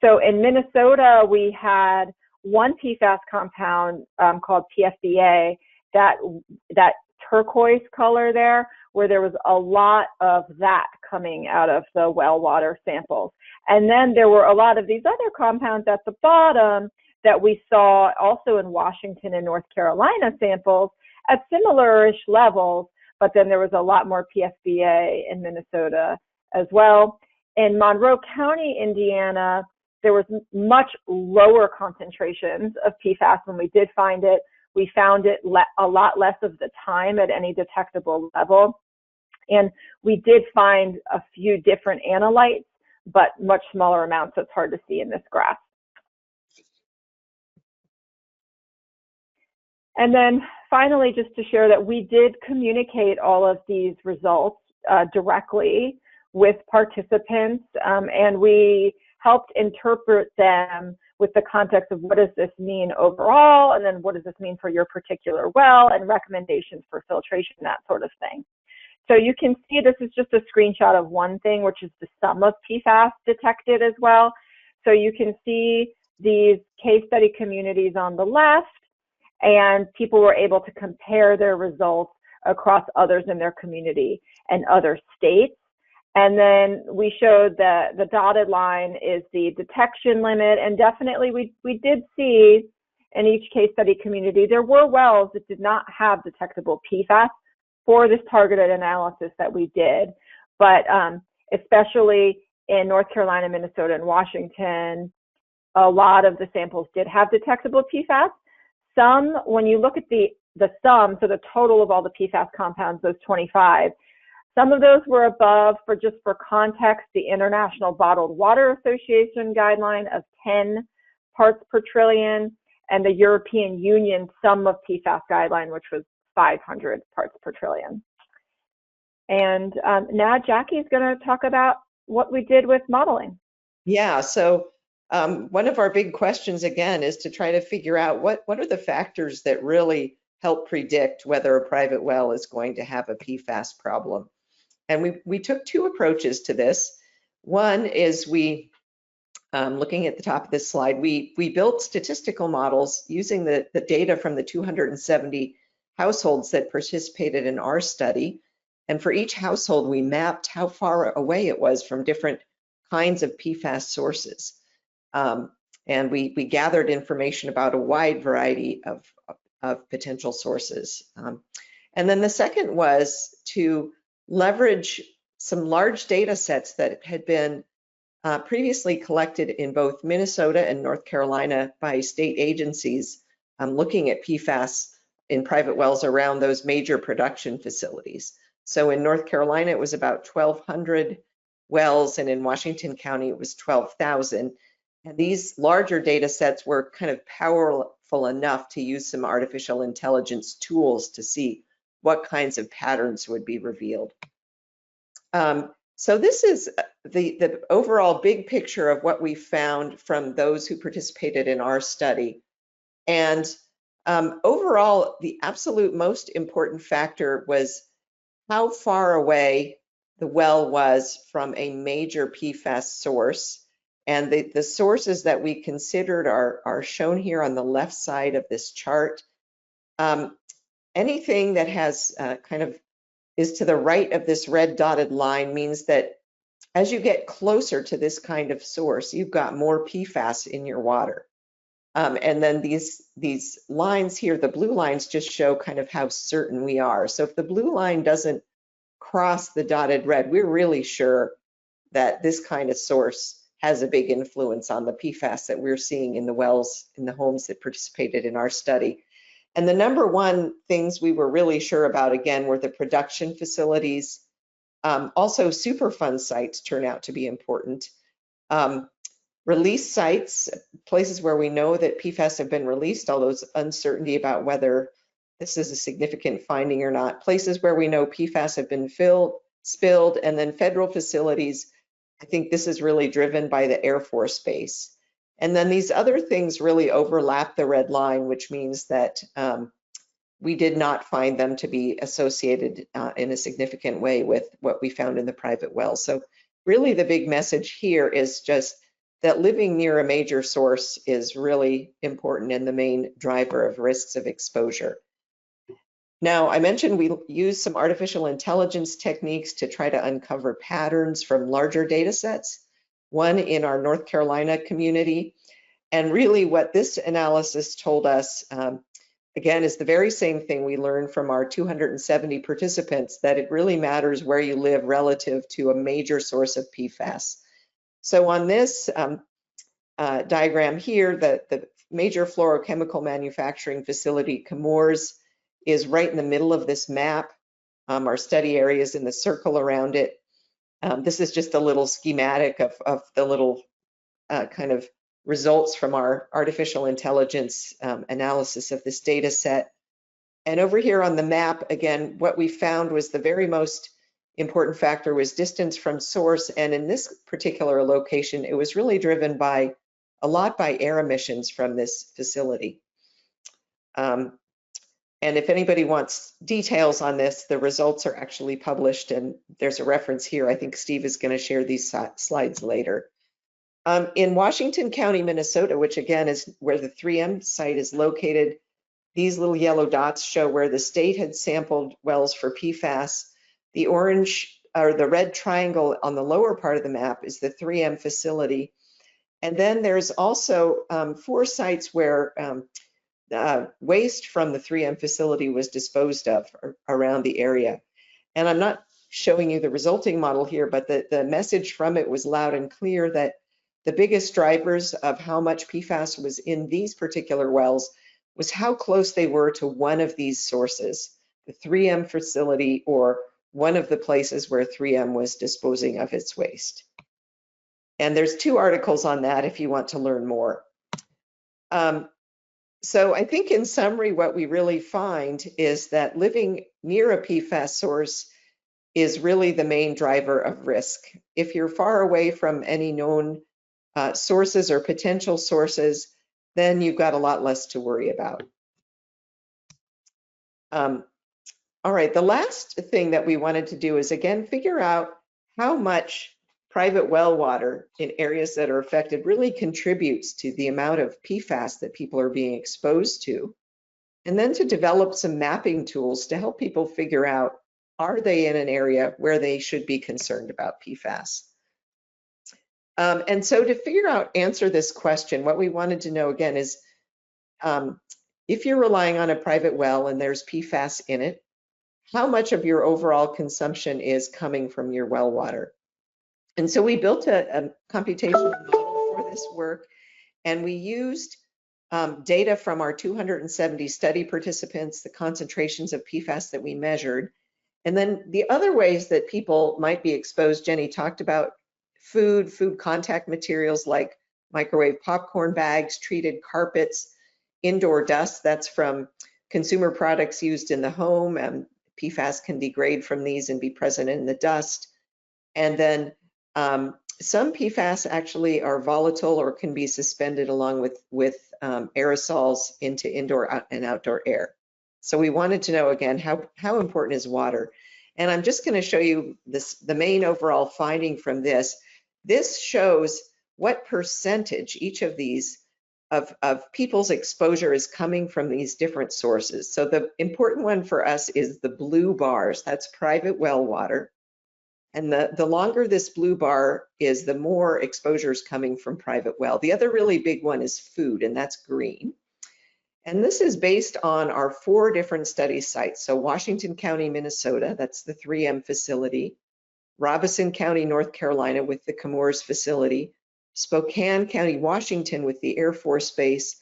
[SPEAKER 4] So in Minnesota, we had one PFAS compound called PFBA, that turquoise color there, where there was a lot of that coming out of the well water samples. And then there were a lot of these other compounds at the bottom that we saw also in Washington and North Carolina samples at similar-ish levels, but then there was a lot more PFBA in Minnesota as well. In Monroe County, Indiana, there was much lower concentrations of PFAS when we did find it. We found it a lot less of the time at any detectable level. And we did find a few different analytes, but much smaller amounts, so it's hard to see in this graph. And then finally, just to share that we did communicate all of these results directly with participants, and we helped interpret them with the context of what does this mean overall, and then what does this mean for your particular well, and recommendations for filtration, that sort of thing. So you can see this is just a screenshot of one thing, which is the sum of PFAS detected as well. So you can see these case study communities on the left, and people were able to compare their results across others in their community and other states. And then we showed that the dotted line is the detection limit, and definitely we did see in each case study community, there were wells that did not have detectable PFAS for this targeted analysis that we did. But especially in North Carolina, Minnesota, and Washington, a lot of the samples did have detectable PFAS. Some, when you look at the sum, so the total of all the PFAS compounds, those 25, some of those were above, just for context, the International Bottled Water Association guideline of 10 parts per trillion, and the European Union sum of PFAS guideline, which was 500 parts per trillion. And now Jackie's going to talk about what we did with modeling.
[SPEAKER 3] Yeah, so one of our big questions, again, is to try to figure out what are the factors that really help predict whether a private well is going to have a PFAS problem. And we took two approaches to this. One is looking at the top of this slide, we built statistical models using the data from the 270 households that participated in our study. And for each household, we mapped how far away it was from different kinds of PFAS sources. And we gathered information about a wide variety of potential sources. And then the second was to leverage some large data sets that had been previously collected in both Minnesota and North Carolina by state agencies looking at PFAS in private wells around those major production facilities. So in North Carolina, it was about 1,200 wells, and in Washington County, it was 12,000. And these larger data sets were kind of powerful enough to use some artificial intelligence tools to see what kinds of patterns would be revealed. So this is the overall big picture of what we found from those who participated in our study. And overall, the absolute most important factor was how far away the well was from a major PFAS source. And the sources that we considered are shown here on the left side of this chart. Anything that has is to the right of this red dotted line means that as you get closer to this kind of source, you've got more PFAS in your water. And then these lines here, the blue lines, just show kind of how certain we are. So if the blue line doesn't cross the dotted red, we're really sure that this kind of source has a big influence on the PFAS that we're seeing in the wells, in the homes that participated in our study. And the number one things we were really sure about, again, were the production facilities. Also, Superfund sites turn out to be important. Release sites, places where we know that PFAS have been released, although there's uncertainty about whether this is a significant finding or not. Places where we know PFAS have been spilled, and then federal facilities. I think this is really driven by the Air Force Base. And then these other things really overlap the red line, which means that we did not find them to be associated in a significant way with what we found in the private wells. So really the big message here is just that living near a major source is really important and the main driver of risks of exposure. Now, I mentioned we use some artificial intelligence techniques to try to uncover patterns from larger data sets, one in our North Carolina community. And really what this analysis told us, again, is the very same thing we learned from our 270 participants, that it really matters where you live relative to a major source of PFAS. So on this diagram here, the major fluorochemical manufacturing facility, Chemours, is right in the middle of this map. Our study area is in the circle around it. This is just a little schematic of the little kind of results from our artificial intelligence analysis of this data set. And over here on the map, again, what we found was the very most important factor was distance from source. And in this particular location, it was really driven by a lot by air emissions from this facility. And if anybody wants details on this, the results are actually published, and there's a reference here. I think Steve is going to share these slides later. In Washington County, Minnesota, which again is where the 3M site is located, these little yellow dots show where the state had sampled wells for PFAS. The orange or the red triangle on the lower part of the map is the 3M facility. And then there's also 4 sites where waste from the 3M facility was disposed of around the area. And I'm not showing you the resulting model here, but the message from it was loud and clear that the biggest drivers of how much PFAS was in these particular wells was how close they were to one of these sources, the 3M facility or one of the places where 3M was disposing of its waste. And there's 2 articles on that if you want to learn more. So I think in summary, what we really find is that living near a PFAS source is really the main driver of risk. If you're far away from any known sources or potential sources, then you've got a lot less to worry about. All right, the last thing that we wanted to do is again figure out how much private well water in areas that are affected really contributes to the amount of PFAS that people are being exposed to. And then to develop some mapping tools to help people figure out, are they in an area where they should be concerned about PFAS? And so to answer this question, what we wanted to know again is, if you're relying on a private well and there's PFAS in it, how much of your overall consumption is coming from your well water? And so we built a computational model for this work, and we used data from our 270 study participants, the concentrations of PFAS that we measured, and then the other ways that people might be exposed. Jenny talked about food contact materials like microwave popcorn bags, treated carpets, indoor dust, that's from consumer products used in the home, and PFAS can degrade from these and be present in the dust. And then some PFAS actually are volatile or can be suspended along with aerosols into indoor and outdoor air. So we wanted to know again, how important is water? And I'm just going to show you the main overall finding from this. This shows what percentage each of these of people's exposure is coming from these different sources. So the important one for us is the blue bars, that's private well water. And the longer this blue bar is, the more exposure is coming from private well. The other really big one is food, and that's green. And this is based on our 4 different study sites. So Washington County, Minnesota, that's the 3M facility. Robeson County, North Carolina with the Chemours facility. Spokane County, Washington with the Air Force Base,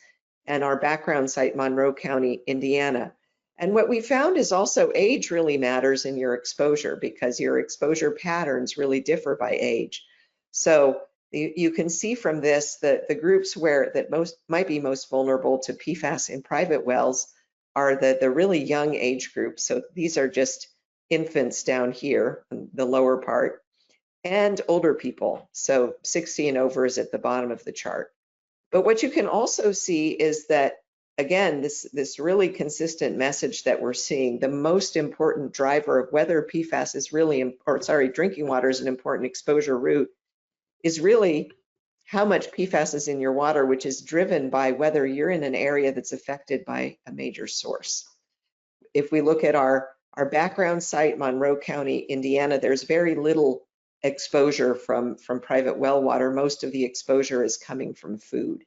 [SPEAKER 3] and our background site, Monroe County, Indiana. And what we found is also age really matters in your exposure, because your exposure patterns really differ by age. So you can see from this that the groups that might be most vulnerable to PFAS in private wells are the really young age groups. So these are just infants down here, the lower part, and older people. So 60 and over is at the bottom of the chart. But what you can also see is that, again, this really consistent message that we're seeing, the most important driver of whether PFAS is really, drinking water is an important exposure route, is really how much PFAS is in your water, which is driven by whether you're in an area that's affected by a major source. If we look at our background site, Monroe County, Indiana, there's very little exposure from private well water. Most of the exposure is coming from food.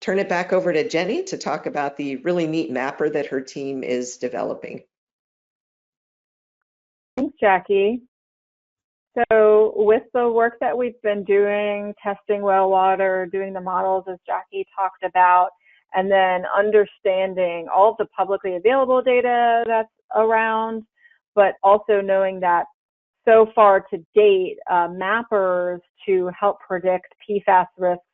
[SPEAKER 3] Turn it back over to Jenny to talk about the really neat mapper that her team is developing.
[SPEAKER 4] Thanks, Jackie. So with the work that we've been doing, testing well water, doing the models as Jackie talked about, and then understanding all of the publicly available data that's around, but also knowing that so far to date, mappers to help predict PFAS risks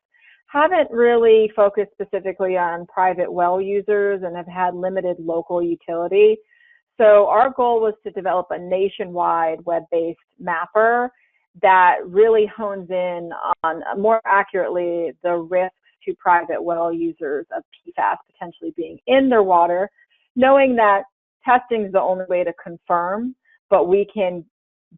[SPEAKER 4] haven't really focused specifically on private well users and have had limited local utility. So our goal was to develop a nationwide web-based mapper that really hones in on, more accurately, the risks to private well users of PFAS potentially being in their water, knowing that testing is the only way to confirm, but we can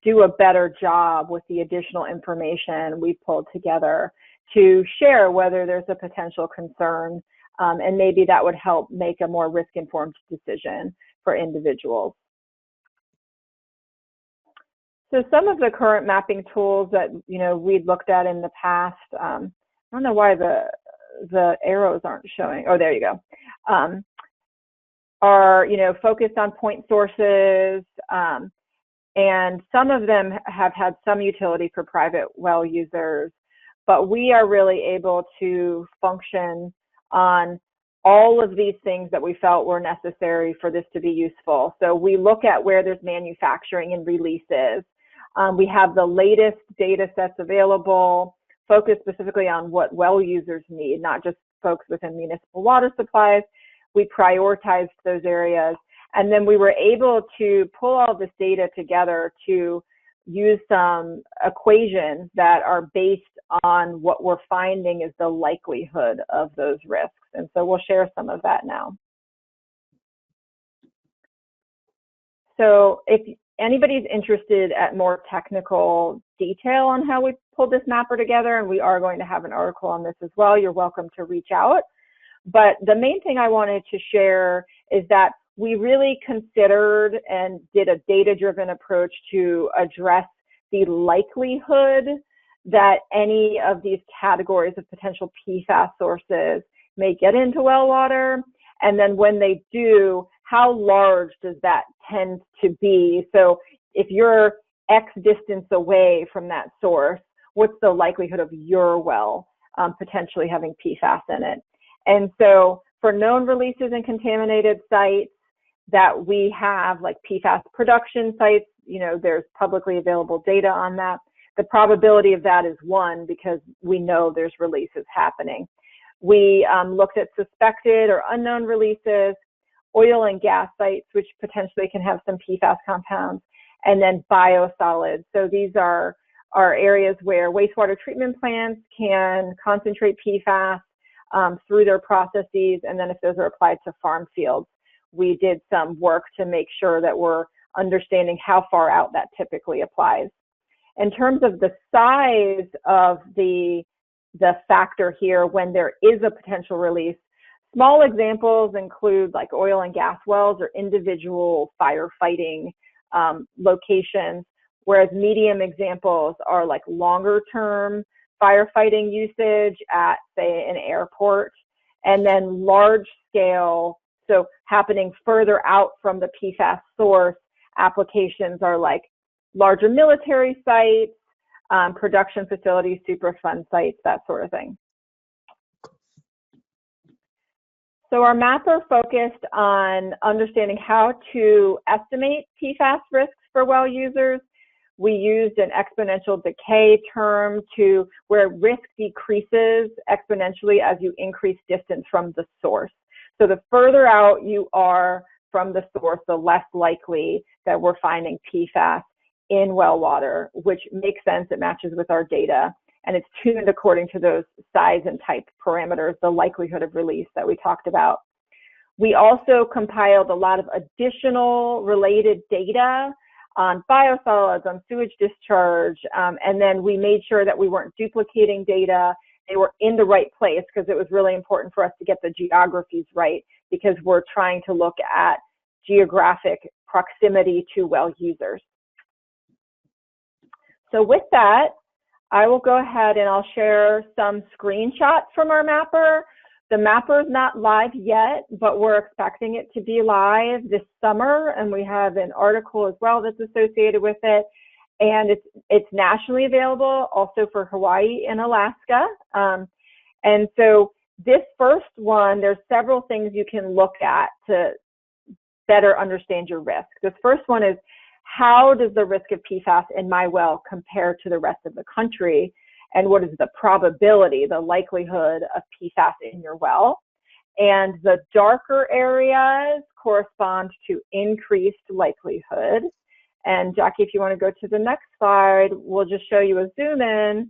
[SPEAKER 4] do a better job with the additional information we've pulled together to share whether there's a potential concern, and maybe that would help make a more risk-informed decision for individuals. So some of the current mapping tools that we'd looked at in the past, I don't know why the arrows aren't showing. Oh, there you go. Are focused on point sources, and some of them have had some utility for private well users, but we are really able to function on all of these things that we felt were necessary for this to be useful. So we look at where there's manufacturing and releases. We have the latest data sets available, focused specifically on what well users need, not just folks within municipal water supplies. We prioritized those areas, and then we were able to pull all this data together to use some equations that are based on what we're finding is the likelihood of those risks. And so we'll share some of that now. So if anybody's interested at more technical detail on how we pulled this mapper together, and we are going to have an article on this as well, you're welcome to reach out. But the main thing I wanted to share is that we really considered and did a data-driven approach to address the likelihood that any of these categories of potential PFAS sources may get into well water. And then when they do, how large does that tend to be? So if you're X distance away from that source, what's the likelihood of your well potentially having PFAS in it? And so for known releases in contaminated sites that we have, like PFAS production sites, there's publicly available data on that. The probability of that is 1 because we know there's releases happening. We looked at suspected or unknown releases, oil and gas sites, which potentially can have some PFAS compounds, and then biosolids. So these are areas where wastewater treatment plants can concentrate PFAS through their processes, and then if those are applied to farm fields, we did some work to make sure that we're understanding how far out that typically applies. In terms of the size of the factor here when there is a potential release, small examples include like oil and gas wells or individual firefighting locations, whereas medium examples are like longer term firefighting usage at, say, an airport, and then large scale, so happening further out from the PFAS source, applications are like larger military sites, production facilities, Superfund sites, that sort of thing. So our mapper focused on understanding how to estimate PFAS risks for well users. We used an exponential decay term to where risk decreases exponentially as you increase distance from the source. So the further out you are from the source, the less likely that we're finding PFAS in well water, which makes sense. It matches with our data, and it's tuned according to those size and type parameters, the likelihood of release that we talked about. We also compiled a lot of additional related data on biosolids, on sewage discharge, and then we made sure that we weren't duplicating data. They were in the right place because it was really important for us to get the geographies right, because we're trying to look at geographic proximity to well users. So with that, I will go ahead and I'll share some screenshots from our mapper. The mapper is not live yet, but we're expecting it to be live this summer, and we have an article as well that's associated with it. And it's nationally available also for Hawaii and Alaska. And so this first one, there's several things you can look at to better understand your risk. This first one is, how does the risk of PFAS in my well compare to the rest of the country? And what is the probability, the likelihood of PFAS in your well? And the darker areas correspond to increased likelihood. And Jackie, if you want to go to the next slide, we'll just show you a zoom in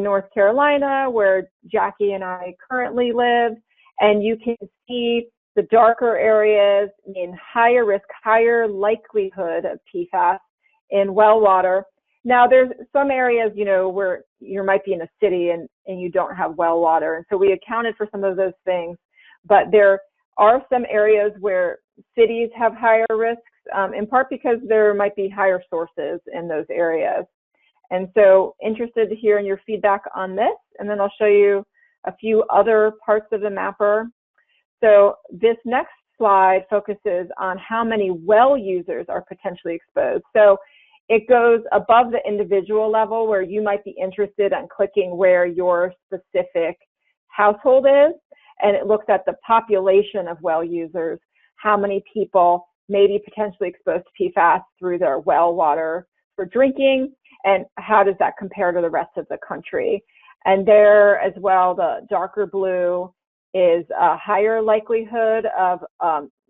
[SPEAKER 4] North Carolina, where Jackie and I currently live. And you can see the darker areas mean higher risk, higher likelihood of PFAS in well water. Now, there's some areas, you know, where you might be in a city and you don't have well water. And so we accounted for some of those things. But there are some areas where cities have higher risks, in part because there might be higher sources in those areas. And so interested to hear your feedback on this, and then I'll show you a few other parts of the mapper. So this next slide focuses on how many well users are potentially exposed. So it goes above the individual level where you might be interested in clicking where your specific household is, and it looks at the population of well users, how many people may be potentially exposed to PFAS through their well water for drinking, and how does that compare to the rest of the country. And there as well, the darker blue is a higher likelihood of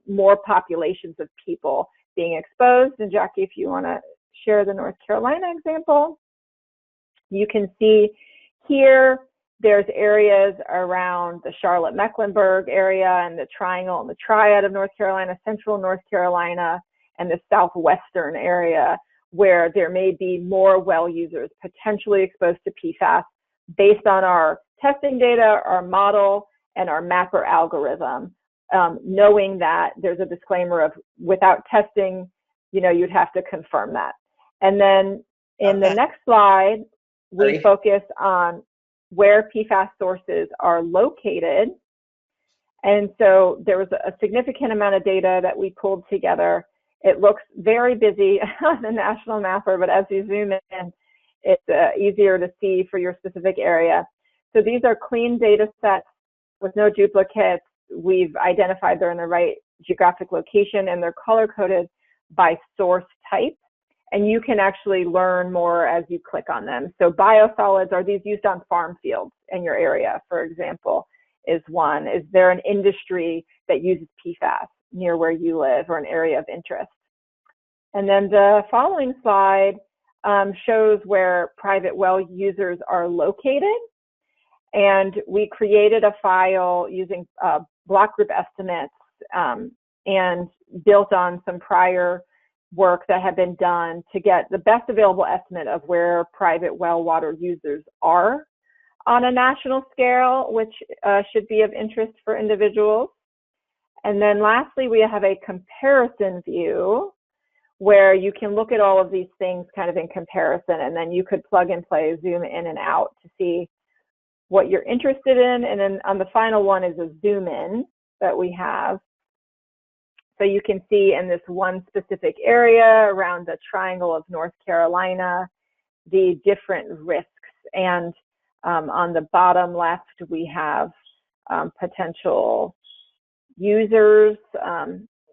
[SPEAKER 4] more populations of people being exposed. And Jackie, if you want to share the North Carolina example, you can see here there's areas around the Charlotte-Mecklenburg area and the Triangle and the Triad of North Carolina, Central North Carolina, and the Southwestern area where there may be more well users potentially exposed to PFAS based on our testing data, our model, and our mapper algorithm, knowing that there's a disclaimer of without testing, you know, you'd have to confirm that. And then in the next slide, we focus on where PFAS sources are located. And so there was a significant amount of data that we pulled together. It looks very busy on the national mapper, but as you zoom in, it's easier to see for your specific area. So these are clean data sets with no duplicates. We've identified they're in the right geographic location, and they're color-coded by source type. And you can actually learn more as you click on them. So biosolids, are these used on farm fields in your area, for example, is one. Is there an industry that uses PFAS near where you live or an area of interest? And then the following slide shows where private well users are located. And we created a file using block group estimates and built on some prior work that had been done to get the best available estimate of where private well water users are on a national scale, which should be of interest for individuals. And then lastly, we have a comparison view where you can look at all of these things kind of in comparison, and then you could plug and play, zoom in and out to see what you're interested in. And then on the final one is a zoom in that we have. So you can see in this one specific area around the Triangle of North Carolina, the different risks. And on the bottom left, we have potential users,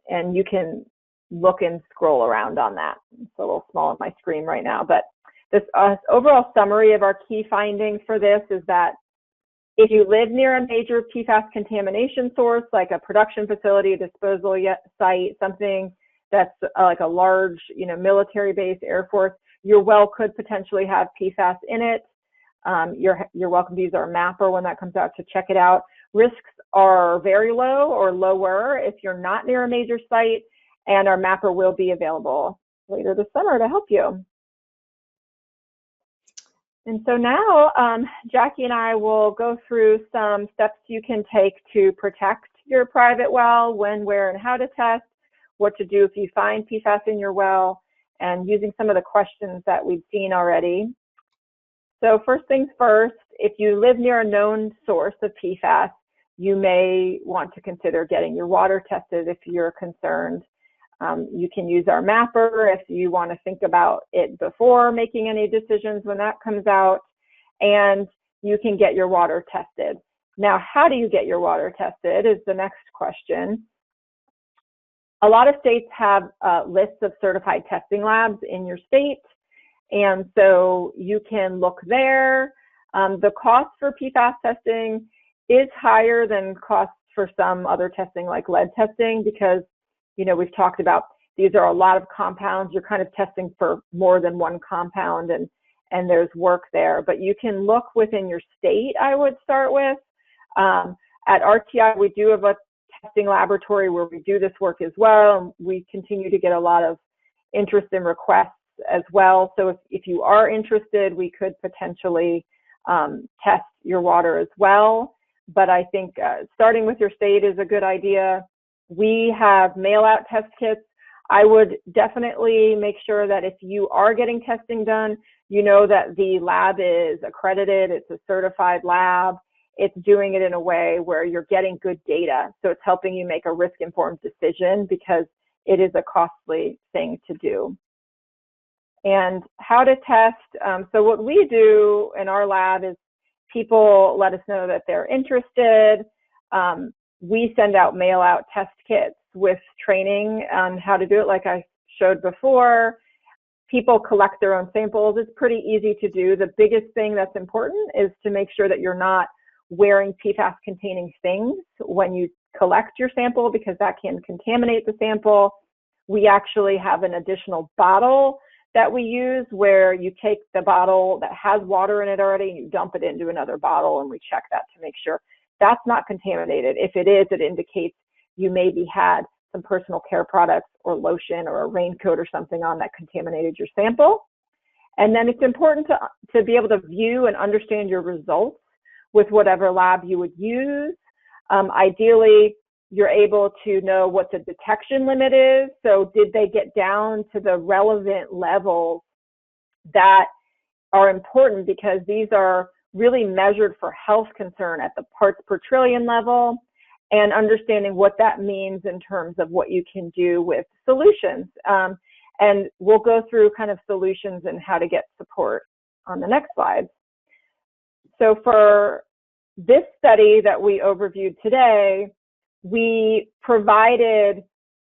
[SPEAKER 4] and you can look and scroll around on that. It's a little small on my screen right now, but this overall summary of our key findings for this is that if you live near a major PFAS contamination source, like a production facility, a disposal site, something that's like a large, you know, military base, Air Force, your well could potentially have PFAS in it. You're welcome to use our mapper when that comes out to check it out. Risks are very low or lower if you're not near a major site, and our mapper will be available later this summer to help you. And so now Jackie and I will go through some steps you can take to protect your private well, when, where, and how to test, what to do if you find PFAS in your well, and using some of the questions that we've seen already. So first things first, if you live near a known source of PFAS, you may want to consider getting your water tested if you're concerned. You can use our mapper if you want to think about it before making any decisions when that comes out, and you can get your water tested. Now, how do you get your water tested is the next question. A lot of states have lists of certified testing labs in your state, and so you can look there. The cost for PFAS testing is higher than cost for some other testing like lead testing, because, you know, we've talked about these are a lot of compounds. You're kind of testing for more than one compound, and there's work there. But you can look within your state, I would start with. At RTI, we do have a testing laboratory where we do this work as well, and we continue to get a lot of interest and requests as well. So if you are interested, we could potentially test your water as well. But I think starting with your state is a good idea. We have mail-out test kits. I would definitely make sure that if you are getting testing done, you know that the lab is accredited, it's a certified lab, it's doing it in a way where you're getting good data. So it's helping you make a risk-informed decision, because it is a costly thing to do. And how to test. So what we do in our lab is people let us know that they're interested. We send out mail-out test kits with training on how to do it, like I showed before. People collect their own samples. It's pretty easy to do. The biggest thing that's important is to make sure that you're not wearing PFAS-containing things when you collect your sample, because that can contaminate the sample. We actually have an additional bottle that we use where you take the bottle that has water in it already and you dump it into another bottle, and we check that to make sure that's not contaminated. If it is, it indicates you maybe had some personal care products or lotion or a raincoat or something on that contaminated your sample. And then it's important to be able to view and understand your results with whatever lab you would use. Ideally, you're able to know what the detection limit is. So did they get down to the relevant levels that are important, because these are really measured for health concern at the parts per trillion level, and understanding what that means in terms of what you can do with solutions. And we'll go through kind of solutions and how to get support on the next slide. So for this study that we overviewed today, we provided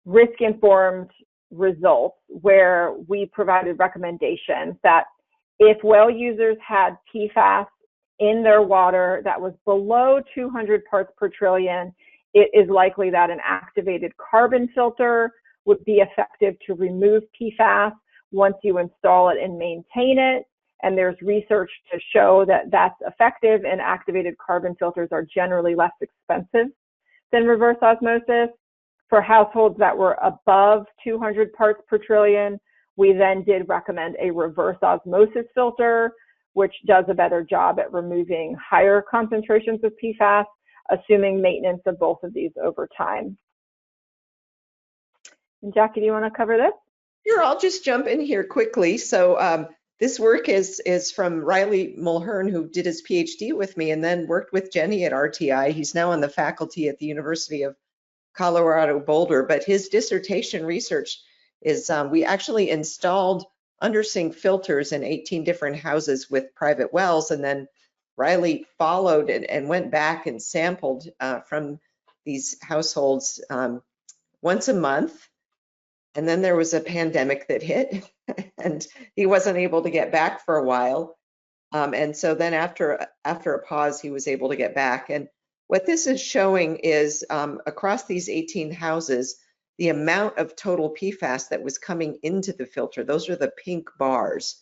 [SPEAKER 4] risk-informed results where we provided recommendations that if well users had PFAS in their water that was below 200 parts per trillion, it is likely that an activated carbon filter would be effective to remove PFAS once you install it and maintain it. And there's research to show that that's effective, and activated carbon filters are generally less expensive than reverse osmosis. For households that were above 200 parts per trillion, we then did recommend a reverse osmosis filter, which does a better job at removing higher concentrations of PFAS, assuming maintenance of both of these over time. And Jackie, do you want to cover this?
[SPEAKER 3] Sure, I'll just jump in here quickly. So this work is from Riley Mulhern, who did his PhD with me and then worked with Jenny at RTI. He's now on the faculty at the University of Colorado Boulder, but his dissertation research is we actually installed undersink filters in 18 different houses with private wells, and then Riley followed and went back and sampled from these households once a month. And then there was a pandemic that hit and he wasn't able to get back for a while. And so then after a pause, he was able to get back. And what this is showing is across these 18 houses, the amount of total PFAS that was coming into the filter. Those are the pink bars.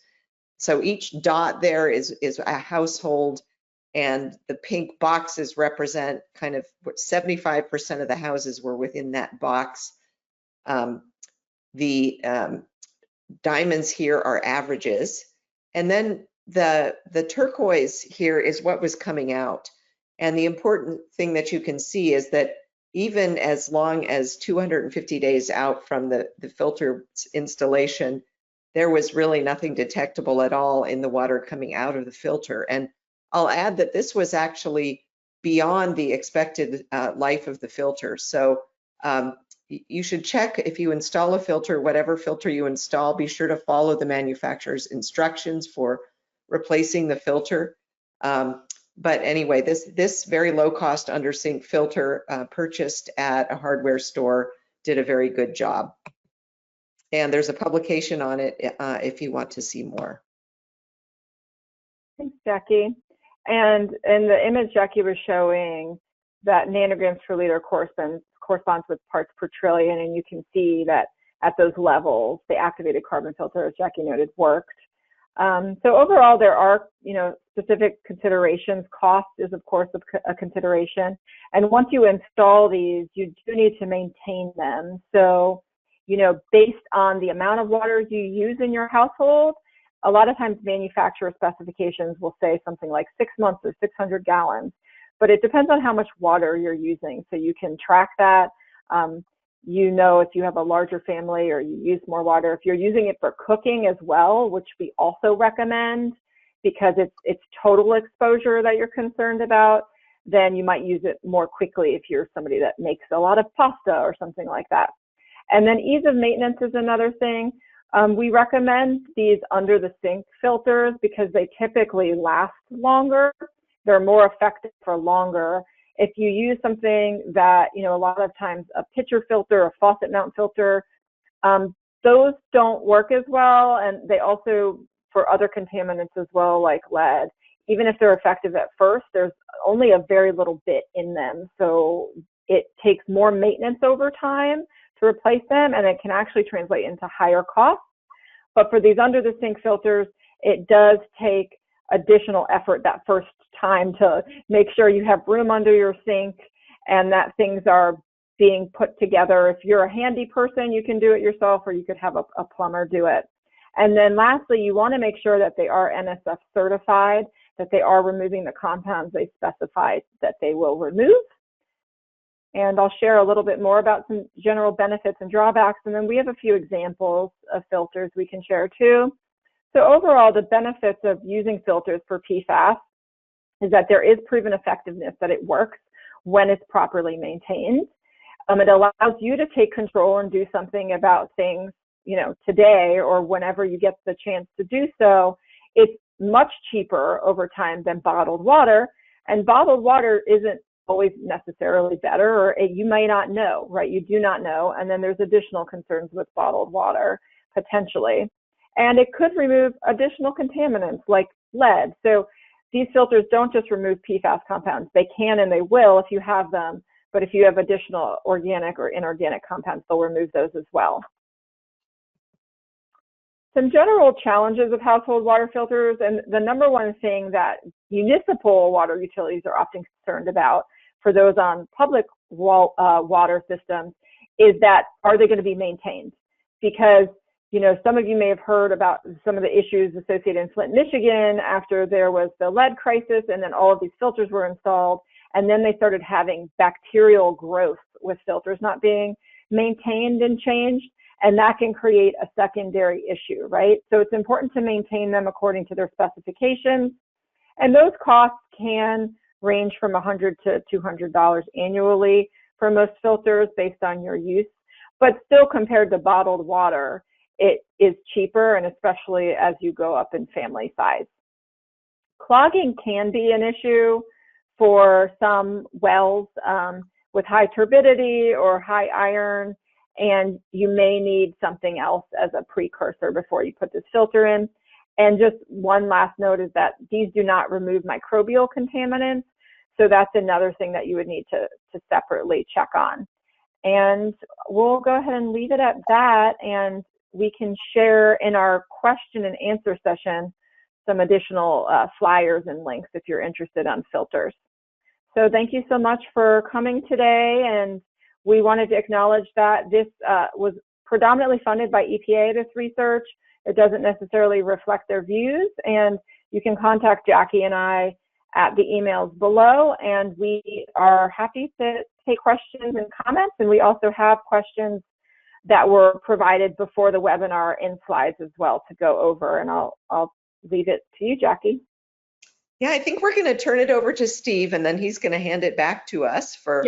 [SPEAKER 3] So each dot there is a household, and the pink boxes represent kind of what 75% of the houses were within that box. The diamonds here are averages. And then the turquoise here is what was coming out. And the important thing that you can see is that even as long as 250 days out from the filter installation, there was really nothing detectable at all in the water coming out of the filter. And I'll add that this was actually beyond the expected life of the filter. So you should check if you install a filter, whatever filter you install, be sure to follow the manufacturer's instructions for replacing the filter. But anyway, this very low cost undersink filter purchased at a hardware store did a very good job. And there's a publication on it if you want to see more.
[SPEAKER 4] Thanks, Jackie. And in the image Jackie was showing, that nanograms per liter corresponds with parts per trillion, and you can see that at those levels, the activated carbon filter, as Jackie noted, worked. So overall, there are, specific considerations. Cost is, of course, a consideration. And once you install these, you do need to maintain them. So, based on the amount of water you use in your household, a lot of times manufacturer specifications will say something like 6 months or 600 gallons, but it depends on how much water you're using. So you can track that. If you have a larger family or you use more water, if you're using it for cooking as well, which we also recommend because it's total exposure that you're concerned about, then you might use it more quickly if you're somebody that makes a lot of pasta or something like that. And then ease of maintenance is another thing. We recommend these under the sink filters because they typically last longer. They're more effective for longer. If you use something that, a lot of times a pitcher filter, a faucet mount filter, those don't work as well. And they also, for other contaminants as well, like lead, even if they're effective at first, there's only a very little bit in them. So it takes more maintenance over time to replace them, and it can actually translate into higher costs. But for these under the sink filters, it does take additional effort that first time to make sure you have room under your sink and that things are being put together. If you're a handy person, you can do it yourself, or you could have a plumber do it. And then lastly, you want to make sure that they are NSF certified, that they are removing the compounds they specify that they will remove. And I'll share a little bit more about some general benefits and drawbacks. And then we have a few examples of filters we can share too. So overall, the benefits of using filters for PFAS is that there is proven effectiveness, that it works when it's properly maintained. It allows you to take control and do something about things, today or whenever you get the chance to do so. It's much cheaper over time than bottled water, and bottled water isn't always necessarily better, or you may not know, right? You do not know. And then there's additional concerns with bottled water potentially. And it could remove additional contaminants like lead. So these filters don't just remove PFAS compounds. They can and they will if you have them. But if you have additional organic or inorganic compounds, they'll remove those as well. Some general challenges of household water filters, and the number one thing that municipal water utilities are often concerned about for those on public water systems is that, are they going to be maintained? Because, some of you may have heard about some of the issues associated in Flint, Michigan after there was the lead crisis, and then all of these filters were installed, and then they started having bacterial growth with filters not being maintained and changed. And that can create a secondary issue, right? So it's important to maintain them according to their specifications. And those costs can range from $100 to $200 annually for most filters based on your use. But still, compared to bottled water, it is cheaper, and especially as you go up in family size. Clogging can be an issue for some wells with high turbidity or high iron, and you may need something else as a precursor before you put this filter in. And just one last note is that these do not remove microbial contaminants, so that's another thing that you would need to separately check on. And we'll go ahead and leave it at that, and we can share in our question and answer session some additional flyers and links if you're interested on filters. So thank you so much for coming today, and we wanted to acknowledge that this was predominantly funded by EPA, this research. It doesn't necessarily reflect their views, and you can contact Jackie and I at the emails below, and we are happy to take questions and comments, and we also have questions that were provided before the webinar in slides as well to go over, and I'll leave it to you, Jackie.
[SPEAKER 3] Yeah, I think we're going to turn it over to Steve, and then he's going to hand it back to us for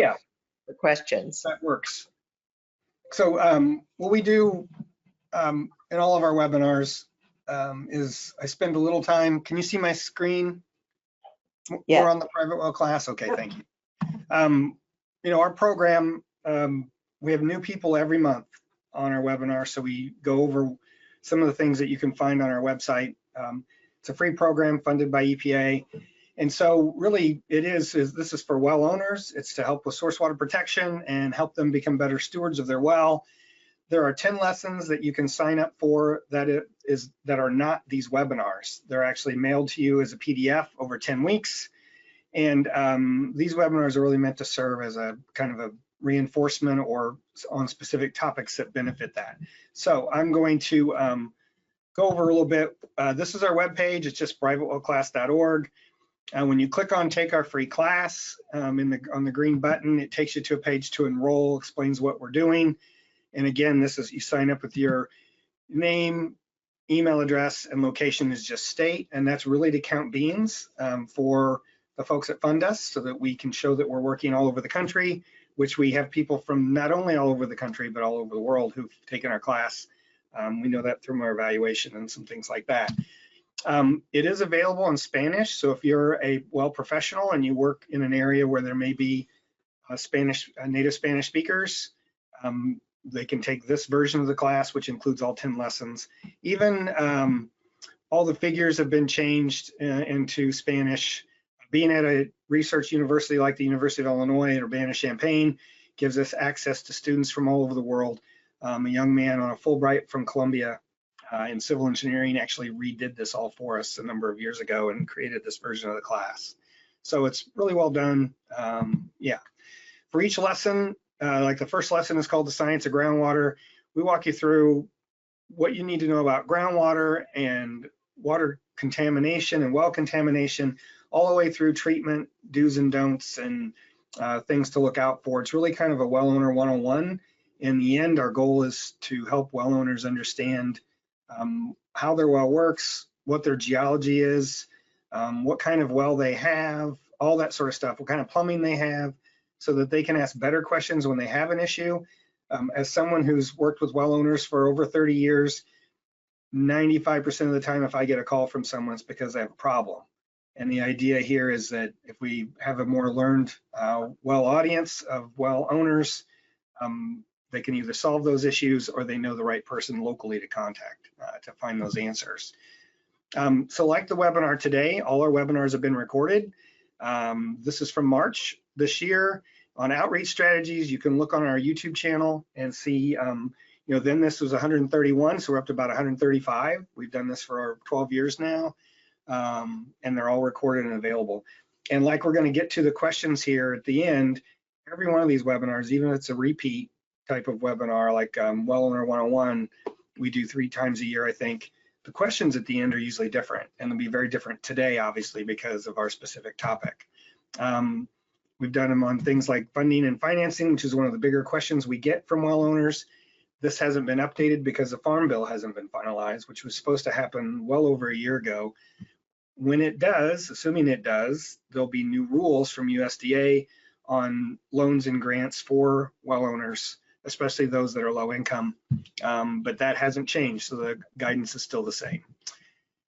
[SPEAKER 3] the questions.
[SPEAKER 1] That works. So what we do in all of our webinars is I spend a little time. Can you see my screen?
[SPEAKER 3] Yeah.
[SPEAKER 1] We're on the private well class. Okay, thank you. Our program, we have new people every month on our webinar, so we go over some of the things that you can find on our website. It's a free program funded by EPA, And so really this is for well owners. It's to help with source water protection and help them become better stewards of their well. There are 10 lessons that you can sign up for that are not these webinars. They're actually mailed to you as a PDF over 10 weeks. And these webinars are really meant to serve as a kind of a reinforcement or on specific topics that benefit that. So I'm going to go over a little bit. This is our webpage. It's just privatewellclass.org. When you click on Take Our Free Class on the green button, it takes you to a page to enroll, explains what we're doing. And again, this is, you sign up with your name, email address, and location is just state, and that's really to count beans for the folks that fund us so that we can show that we're working all over the country, which we have people from not only all over the country, but all over the world who've taken our class. We know that through our evaluation and some things like that. It is available in Spanish, so if you're a well professional and you work in an area where there may be native Spanish speakers, they can take this version of the class, which includes all 10 lessons. Even all the figures have been changed into Spanish. Being at a research university like the University of Illinois at Urbana-Champaign gives us access to students from all over the world. A young man on a Fulbright from Columbia in civil engineering actually redid this all for us a number of years ago and created this version of the class. So it's really well done. Yeah. For each lesson, like the first lesson is called The Science of Groundwater. We walk you through what you need to know about groundwater and water contamination and well contamination, all the way through treatment, do's and don'ts, and things to look out for. It's really kind of a well owner 101. In the end, our goal is to help well owners understand how their well works, what their geology is, what kind of well they have, all that sort of stuff, what kind of plumbing they have, so that they can ask better questions when they have an issue. As someone who's worked with well owners for over 30 years, 95% of the time if I get a call from someone, it's because I have a problem. And the idea here is that if we have a more learned well audience of well owners, they can either solve those issues or they know the right person locally to contact to find those answers. So like the webinar today, all our webinars have been recorded. This is from March this year on outreach strategies. You can look on our YouTube channel and see, then this was 131, so we're up to about 135. We've done this for 12 years now, and they're all recorded and available. And like we're going to get to the questions here at the end, every one of these webinars, even if it's a repeat type of webinar like Well Owner 101, we do 3 times a year, I think. The questions at the end are usually different, and they'll be very different today, obviously, because of our specific topic. We've done them on things like funding and financing, which is one of the bigger questions we get from well owners. This hasn't been updated because the Farm Bill hasn't been finalized, which was supposed to happen well over a year ago. When it does, assuming it does, there'll be new rules from USDA on loans and grants for well owners, especially those that are low income, but that hasn't changed, so the guidance is still the same.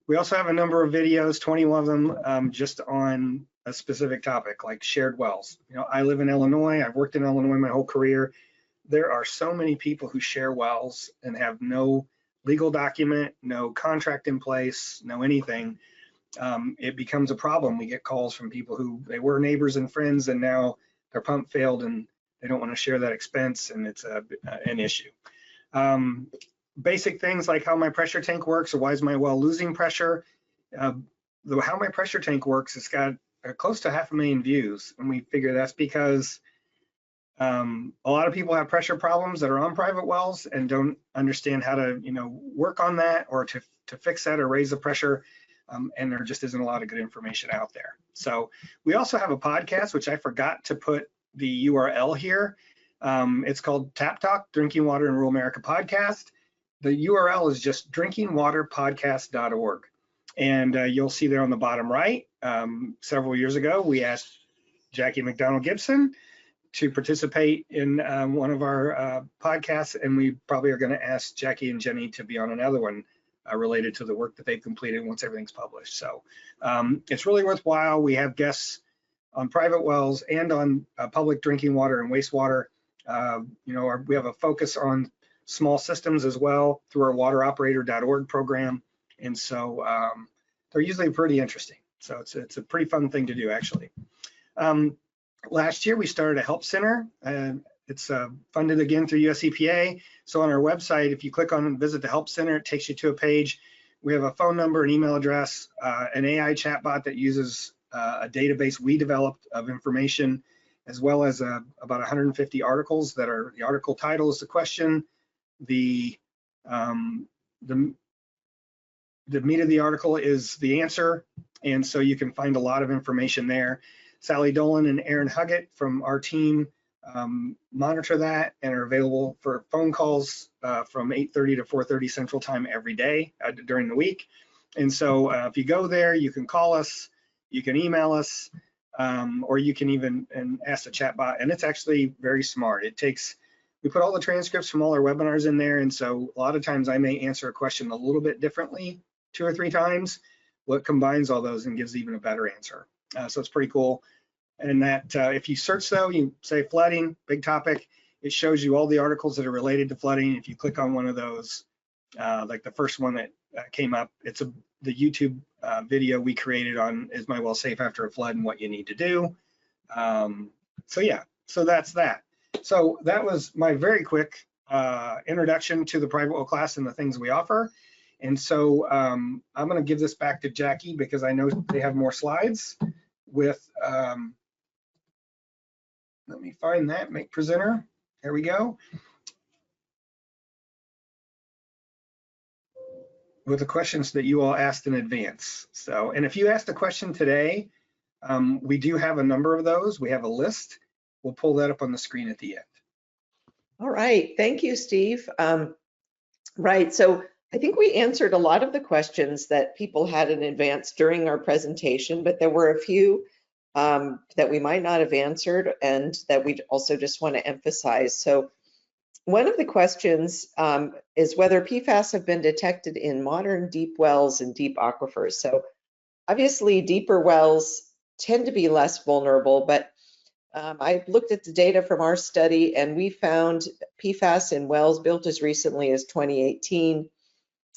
[SPEAKER 1] We also have a number of videos, 21 of them, just on a specific topic like shared wells. I live in Illinois. I've worked in Illinois my whole career. There are so many people who share wells and have no legal document, no contract in place, no anything. It becomes a problem. We get calls from people who they were neighbors and friends, and now their pump failed and they don't want to share that expense, and it's an issue. Basic things like how my pressure tank works, or why is my well losing pressure. How my pressure tank works, it's got close to 500,000 views, and we figure that's because a lot of people have pressure problems that are on private wells and don't understand how to work on that or to fix that or raise the pressure, and there just isn't a lot of good information out there. So we also have a podcast, which I forgot to put the URL here. It's called Tap Talk, Drinking Water in Rural America Podcast. The URL is just drinkingwaterpodcast.org. And you'll see there on the bottom right, several years ago, we asked Jackie McDonald Gibson to participate in one of our podcasts, and we probably are going to ask Jackie and Jenny to be on another one related to the work that they've completed once everything's published. So it's really worthwhile. We have guests on private wells and on public drinking water and wastewater. We have a focus on small systems as well through our wateroperator.org program. And so they're usually pretty interesting. So it's a pretty fun thing to do, actually. Last year, we started a help center. It's funded again through US EPA. So on our website, if you click on visit the help center, it takes you to a page. We have a phone number, an email address, an AI chatbot that uses a database we developed of information, as well as about 150 articles that are, the article title is the question, the meat of the article is the answer, and so you can find a lot of information there. Sally Dolan and Aaron Huggett from our team monitor that and are available for phone calls from 8:30 to 4:30 Central Time every day during the week. And so if you go there, you can call us, you can email us, or you can even ask the chatbot. And it's actually very smart. We put all the transcripts from all our webinars in there, and so a lot of times I may answer a question a little bit differently 2 or 3 times. Well, it combines all those and gives even a better answer. So it's pretty cool. And that if you search though, you say flooding, big topic, it shows you all the articles that are related to flooding. If you click on one of those, like the first one that came up, it's the YouTube video we created on is my well safe after a flood and what you need to do. So yeah, so that's that. So that was my very quick introduction to the private well class and the things we offer. And so I'm going to give this back to Jackie because I know they have more slides with, let me find that, make presenter. There we go. With the questions that you all asked in advance. So, and if you asked a question today, we do have a number of those. We have a list. We'll pull that up on the screen at the end.
[SPEAKER 3] All right, thank you, Steve. Right, so I think we answered a lot of the questions that people had in advance during our presentation, but there were a few that we might not have answered and that we also just want to emphasize. So one of the questions is whether PFAS have been detected in modern deep wells and deep aquifers. So obviously deeper wells tend to be less vulnerable, but I looked at the data from our study and we found PFAS in wells built as recently as 2018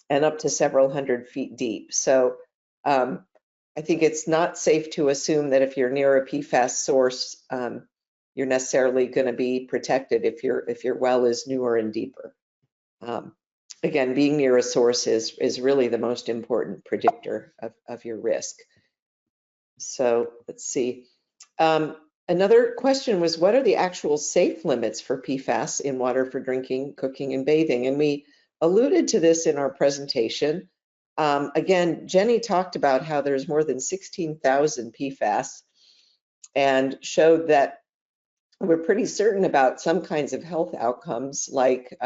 [SPEAKER 3] and up to several hundred feet deep. So I think it's not safe to assume that if you're near a PFAS source, you're necessarily going to be protected if your well is newer and deeper. Again, being near a source is really the most important predictor of your risk. So let's see. Another question was, what are the actual safe limits for PFAS in water for drinking, cooking, and bathing? And we alluded to this in our presentation. Again, Jenny talked about how there's more than 16,000 PFAS and showed that we're pretty certain about some kinds of health outcomes like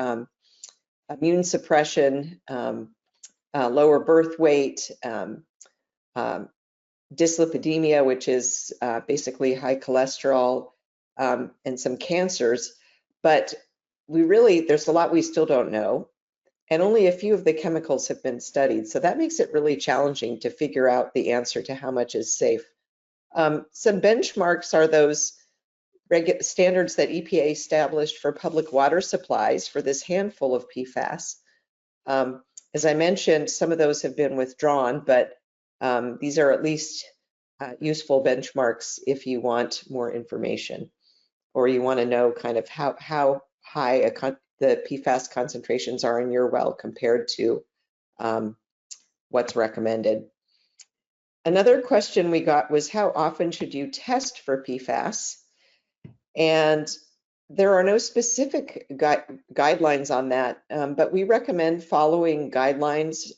[SPEAKER 3] immune suppression, lower birth weight, dyslipidemia, which is basically high cholesterol, and some cancers. But there's a lot we still don't know. And only a few of the chemicals have been studied. So that makes it really challenging to figure out the answer to how much is safe. Some benchmarks are those standards that EPA established for public water supplies for this handful of PFAS. As I mentioned, some of those have been withdrawn, but these are at least useful benchmarks if you want more information or you want to know kind of how high the PFAS concentrations are in your well compared to what's recommended. Another question we got was, how often should you test for PFAS? And there are no specific guidelines on that, but we recommend following guidelines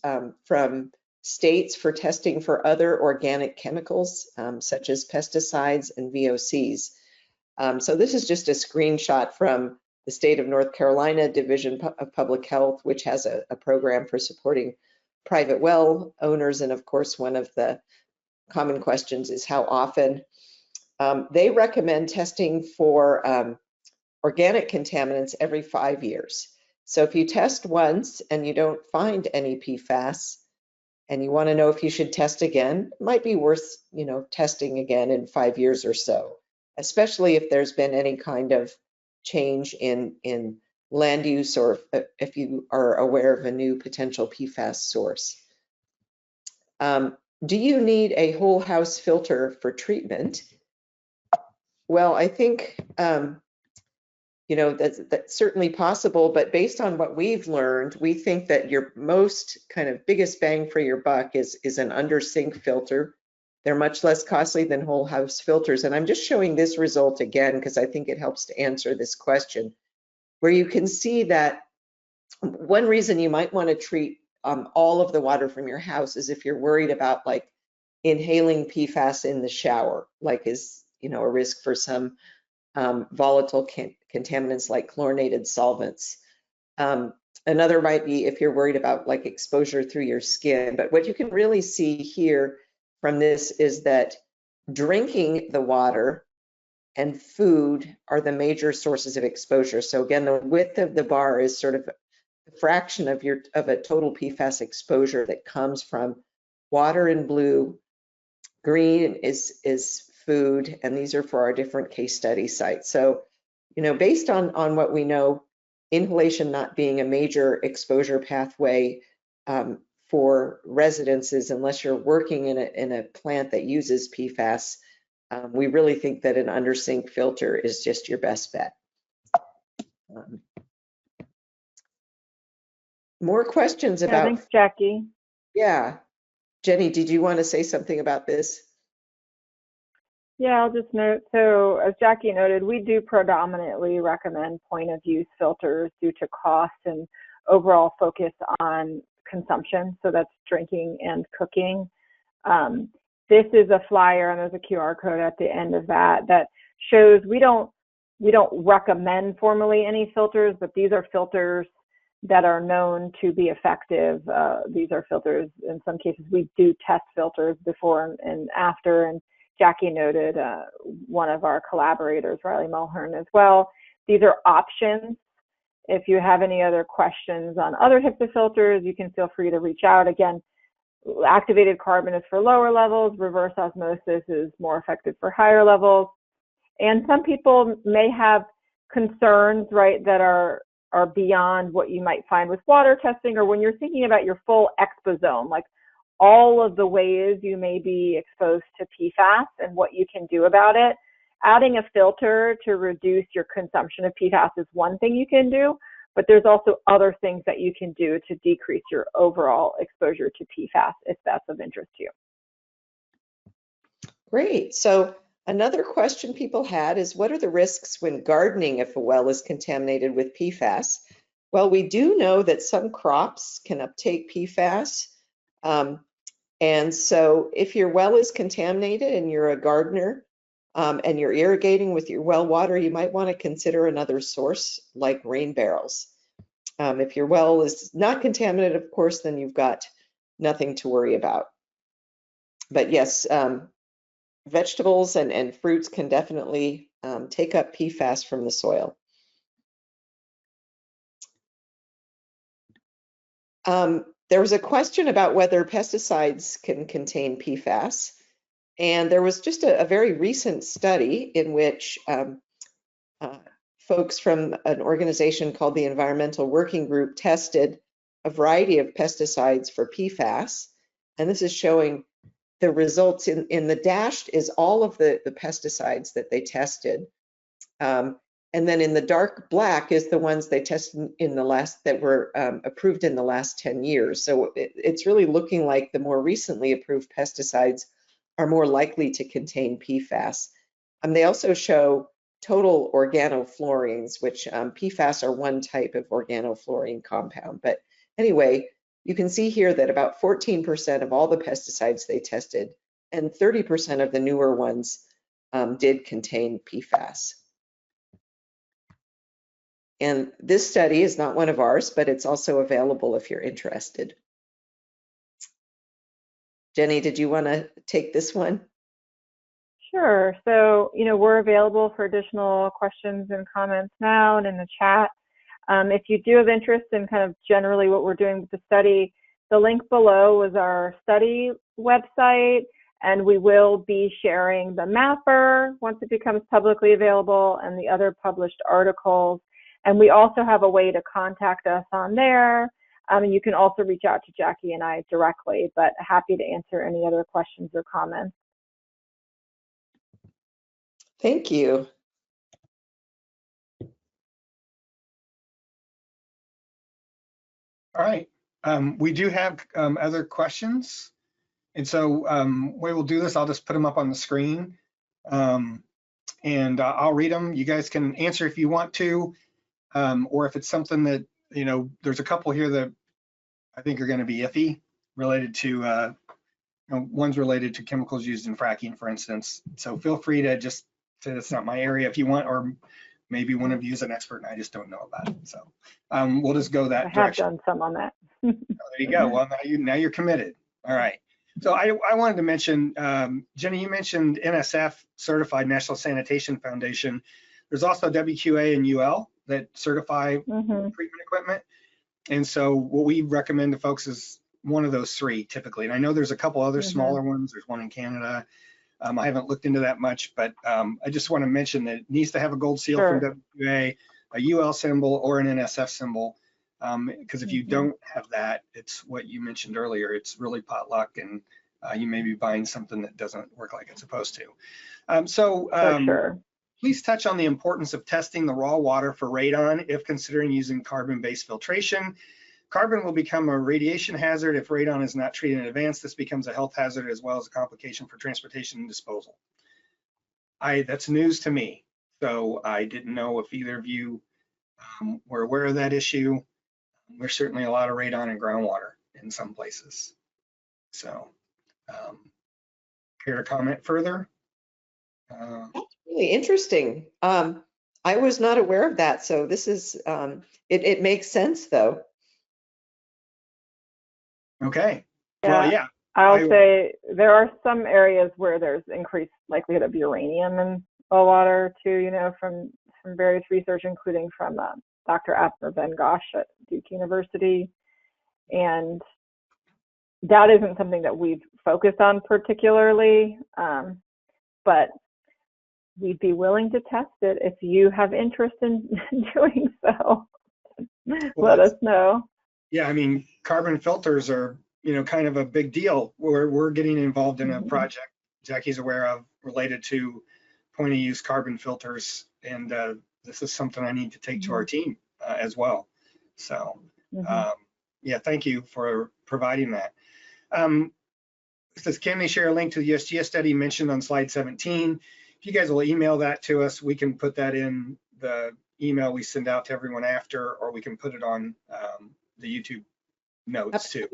[SPEAKER 3] from states for testing for other organic chemicals, such as pesticides and VOCs. So this is just a screenshot from the state of North Carolina Division of Public Health, which has a program for supporting private well owners. And of course, one of the common questions is how often. They recommend testing for organic contaminants every 5 years. So if you test once and you don't find any PFAS and you want to know if you should test again, it might be worth, testing again in 5 years or so, especially if there's been any kind of change in land use or if you are aware of a new potential PFAS source. Do you need a whole house filter for treatment? Well, I think, that's certainly possible, but based on what we've learned, we think that your most kind of biggest bang for your buck is an under sink filter. They're much less costly than whole house filters. And I'm just showing this result again, because I think it helps to answer this question, where you can see that one reason you might want to treat all of the water from your house is if you're worried about like inhaling PFAS in the shower, like is, a risk for some volatile contaminants like chlorinated solvents. Another might be if you're worried about like exposure through your skin. But what you can really see here from this is that drinking the water and food are the major sources of exposure. So again, the width of the bar is sort of a fraction of a total PFAS exposure that comes from water in blue. Green is food, and these are for our different case study sites. So, based on what we know, inhalation not being a major exposure pathway for residences, unless you're working in a plant that uses PFAS, we really think that an under sink filter is just your best bet. More questions about?
[SPEAKER 4] Thanks, Jackie.
[SPEAKER 3] Yeah. Jenny, did you want to say something about this?
[SPEAKER 4] Yeah, I'll just note, so as Jackie noted, we do predominantly recommend point of use filters due to cost and overall focus on consumption. So that's drinking and cooking. This is a flyer, and there's a QR code at the end of that shows we don't recommend formally any filters, but these are filters that are known to be effective. These are filters, in some cases, we do test filters before and after, and Jackie noted one of our collaborators, Riley Mulhern, as well. These are options. If you have any other questions on other types of filters, you can feel free to reach out. Again, activated carbon is for lower levels, reverse osmosis is more effective for higher levels. And some people may have concerns, right, that are beyond what you might find with water testing, or when you're thinking about your full exposome, like all of the ways you may be exposed to PFAS and what you can do about it. Adding a filter to reduce your consumption of PFAS is one thing you can do, but there's also other things that you can do to decrease your overall exposure to PFAS if that's of interest to you.
[SPEAKER 3] Great. So another question people had is, what are the risks when gardening if a well is contaminated with PFAS? Well, we do know that some crops can uptake PFAS. And so if your well is contaminated and you're a gardener and you're irrigating with your well water, you might want to consider another source like rain barrels. If your well is not contaminated, of course, then you've got nothing to worry about. But yes, vegetables and fruits can definitely take up PFAS from the soil. There was a question about whether pesticides can contain PFAS, and there was just a very recent study in which folks from an organization called the Environmental Working Group tested a variety of pesticides for PFAS, and this is showing the results. In the dashed is all of the pesticides that they tested. And then in the dark black is the ones they tested that were approved in the last 10 years. So it's really looking like the more recently approved pesticides are more likely to contain PFAS. They also show total organofluorines, which PFAS are one type of organofluorine compound. But anyway, you can see here that about 14% of all the pesticides they tested and 30% of the newer ones did contain PFAS. And this study is not one of ours, but it's also available if you're interested. Jenny, did you want to take this one?
[SPEAKER 4] Sure. So, we're available for additional questions and comments now and in the chat. If you do have interest in kind of generally what we're doing with the study, the link below is our study website, and we will be sharing the mapper once it becomes publicly available and the other published articles. And we also have a way to contact us on there. You can also reach out to Jackie and I directly, but happy to answer any other questions or comments.
[SPEAKER 3] Thank you.
[SPEAKER 1] All right. We do have other questions. And so way we'll do this, I'll just put them up on the screen and I'll read them. You guys can answer if you want to, or if it's something that, there's a couple here that I think are going to be iffy related to, one's related to chemicals used in fracking, for instance. So feel free to just say that's not my area if you want, or maybe one of you is an expert and I just don't know about it. So we'll just go that direction.
[SPEAKER 4] I have done some on that.
[SPEAKER 1] Oh, there you go. Well, now you're committed. All right. So I wanted to mention, Jenny, you mentioned NSF, Certified National Sanitation Foundation. There's also WQA and UL that certify treatment equipment. And so what we recommend to folks is one of those three typically. And I know there's a couple other smaller ones. There's one in Canada. I haven't looked into that much, but I just want to mention that it needs to have a gold seal from WQA, a UL symbol, or an NSF symbol. Because if you don't have that, it's what you mentioned earlier. It's really potluck, and you may be buying something that doesn't work like it's supposed to. Please touch on the importance of testing the raw water for radon if considering using carbon-based filtration. Carbon will become a radiation hazard if radon is not treated in advance. This becomes a health hazard as well as a complication for transportation and disposal. That's news to me, so I didn't know if either of you were aware of that issue. There's certainly a lot of radon in groundwater in some places. So, care to comment further?
[SPEAKER 3] That's really interesting. I was not aware of that, so this is, it makes sense though.
[SPEAKER 1] Okay.
[SPEAKER 4] Yeah,
[SPEAKER 1] well, yeah.
[SPEAKER 4] I'll say there are some areas where there's increased likelihood of uranium in well water too, from various research, including from Dr. Abner Ben Gosh at Duke University. And that isn't something that we've focused on particularly, but we'd be willing to test it if you have interest in doing so. Let us know.
[SPEAKER 1] Yeah, I mean, carbon filters are, kind of a big deal. We're getting involved in a project Jackie's aware of related to point of use carbon filters. And this is something I need to take to our team as well. So yeah, thank you for providing that. It says, can they share a link to the USGS study mentioned on slide 17? If you guys will email that to us, we can put that in the email we send out to everyone after, or we can put it on the YouTube notes too.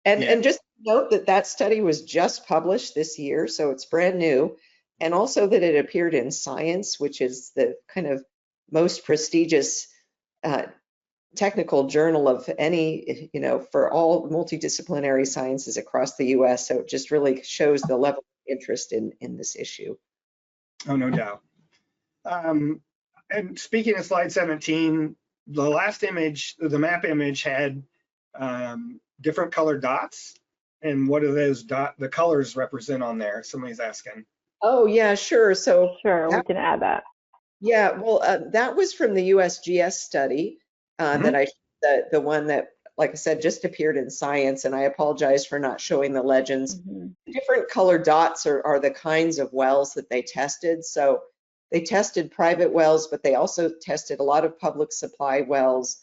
[SPEAKER 3] And just note that study was just published this year, so it's brand new. And also that it appeared in Science, which is the kind of most prestigious technical journal of any, for all multidisciplinary sciences across the US. So it just really shows the level of interest in this issue.
[SPEAKER 1] Oh, no doubt. And speaking of slide 17, the last image, the map image had different colored dots. And what do the colors represent on there? Somebody's asking.
[SPEAKER 3] Oh, yeah, sure. So
[SPEAKER 4] we can add that.
[SPEAKER 3] Yeah, well, that was from the USGS study that the one that, like I said, just appeared in Science, and I apologize for not showing the legends. Different colored dots are the kinds of wells that they tested. So they tested private wells, but they also tested a lot of public supply wells,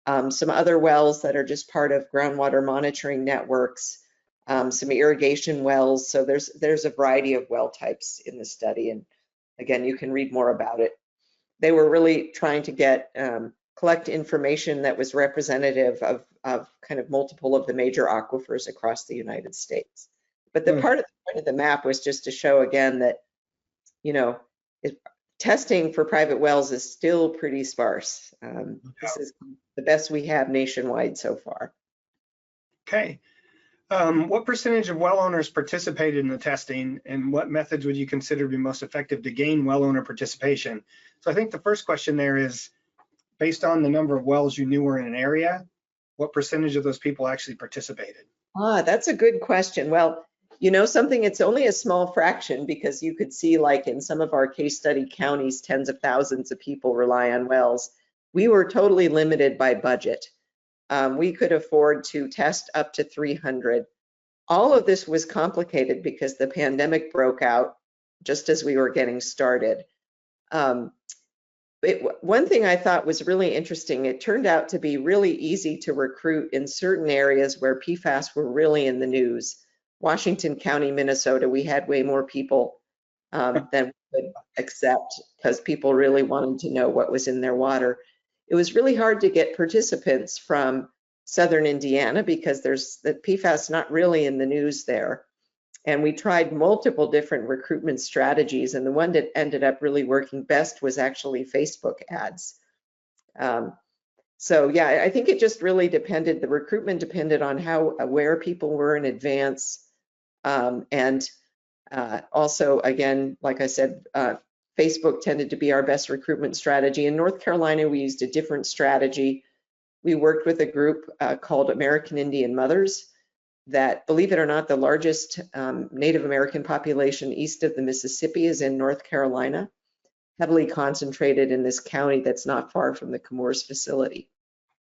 [SPEAKER 3] some other wells that are just part of groundwater monitoring networks, some irrigation wells. So there's a variety of well types in the study. And again, you can read more about it. They were really trying to collect information that was representative of kind of multiple of the major aquifers across the United States. But the part of the map was just to show again that, testing for private wells is still pretty sparse. This is the best we have nationwide so far.
[SPEAKER 1] Okay. What percentage of well owners participated in the testing, and what methods would you consider to be most effective to gain well owner participation? So I think the first question there is, based on the number of wells you knew were in an area, what percentage of those people actually participated?
[SPEAKER 3] That's a good question. Well, something, it's only a small fraction, because you could see, like in some of our case study counties, tens of thousands of people rely on wells. We were totally limited by budget. We could afford to test up to 300. All of this was complicated because the pandemic broke out just as we were getting started. One thing I thought was really interesting, it turned out to be really easy to recruit in certain areas where PFAS were really in the news. Washington County, Minnesota, we had way more people than we could accept because people really wanted to know what was in their water. It was really hard to get participants from Southern Indiana because there's the PFAS not really in the news there. And we tried multiple different recruitment strategies, and the one that ended up really working best was actually Facebook ads. So yeah, I think it just really depended, the recruitment depended on how aware people were in advance. And also, again, like I said, Facebook tended to be our best recruitment strategy. In North Carolina, we used a different strategy. We worked with a group called American Indian Mothers that, believe it or not, the largest Native American population east of the Mississippi is in North Carolina, heavily concentrated in this county that's not far from the Chemours facility.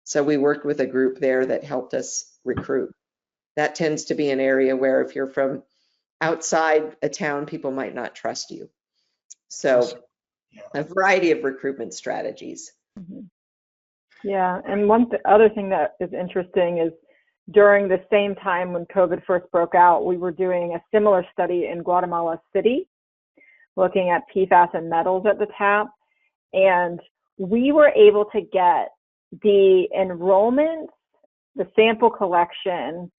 [SPEAKER 3] So we worked with a group there that helped us recruit. That tends to be an area where if you're from outside a town, people might not trust you. So a variety of recruitment strategies.
[SPEAKER 4] Yeah, and other thing that is interesting is during the same time when COVID first broke out, we were doing a similar study in Guatemala City, looking at PFAS and metals at the tap. And we were able to get the enrollment, the sample collection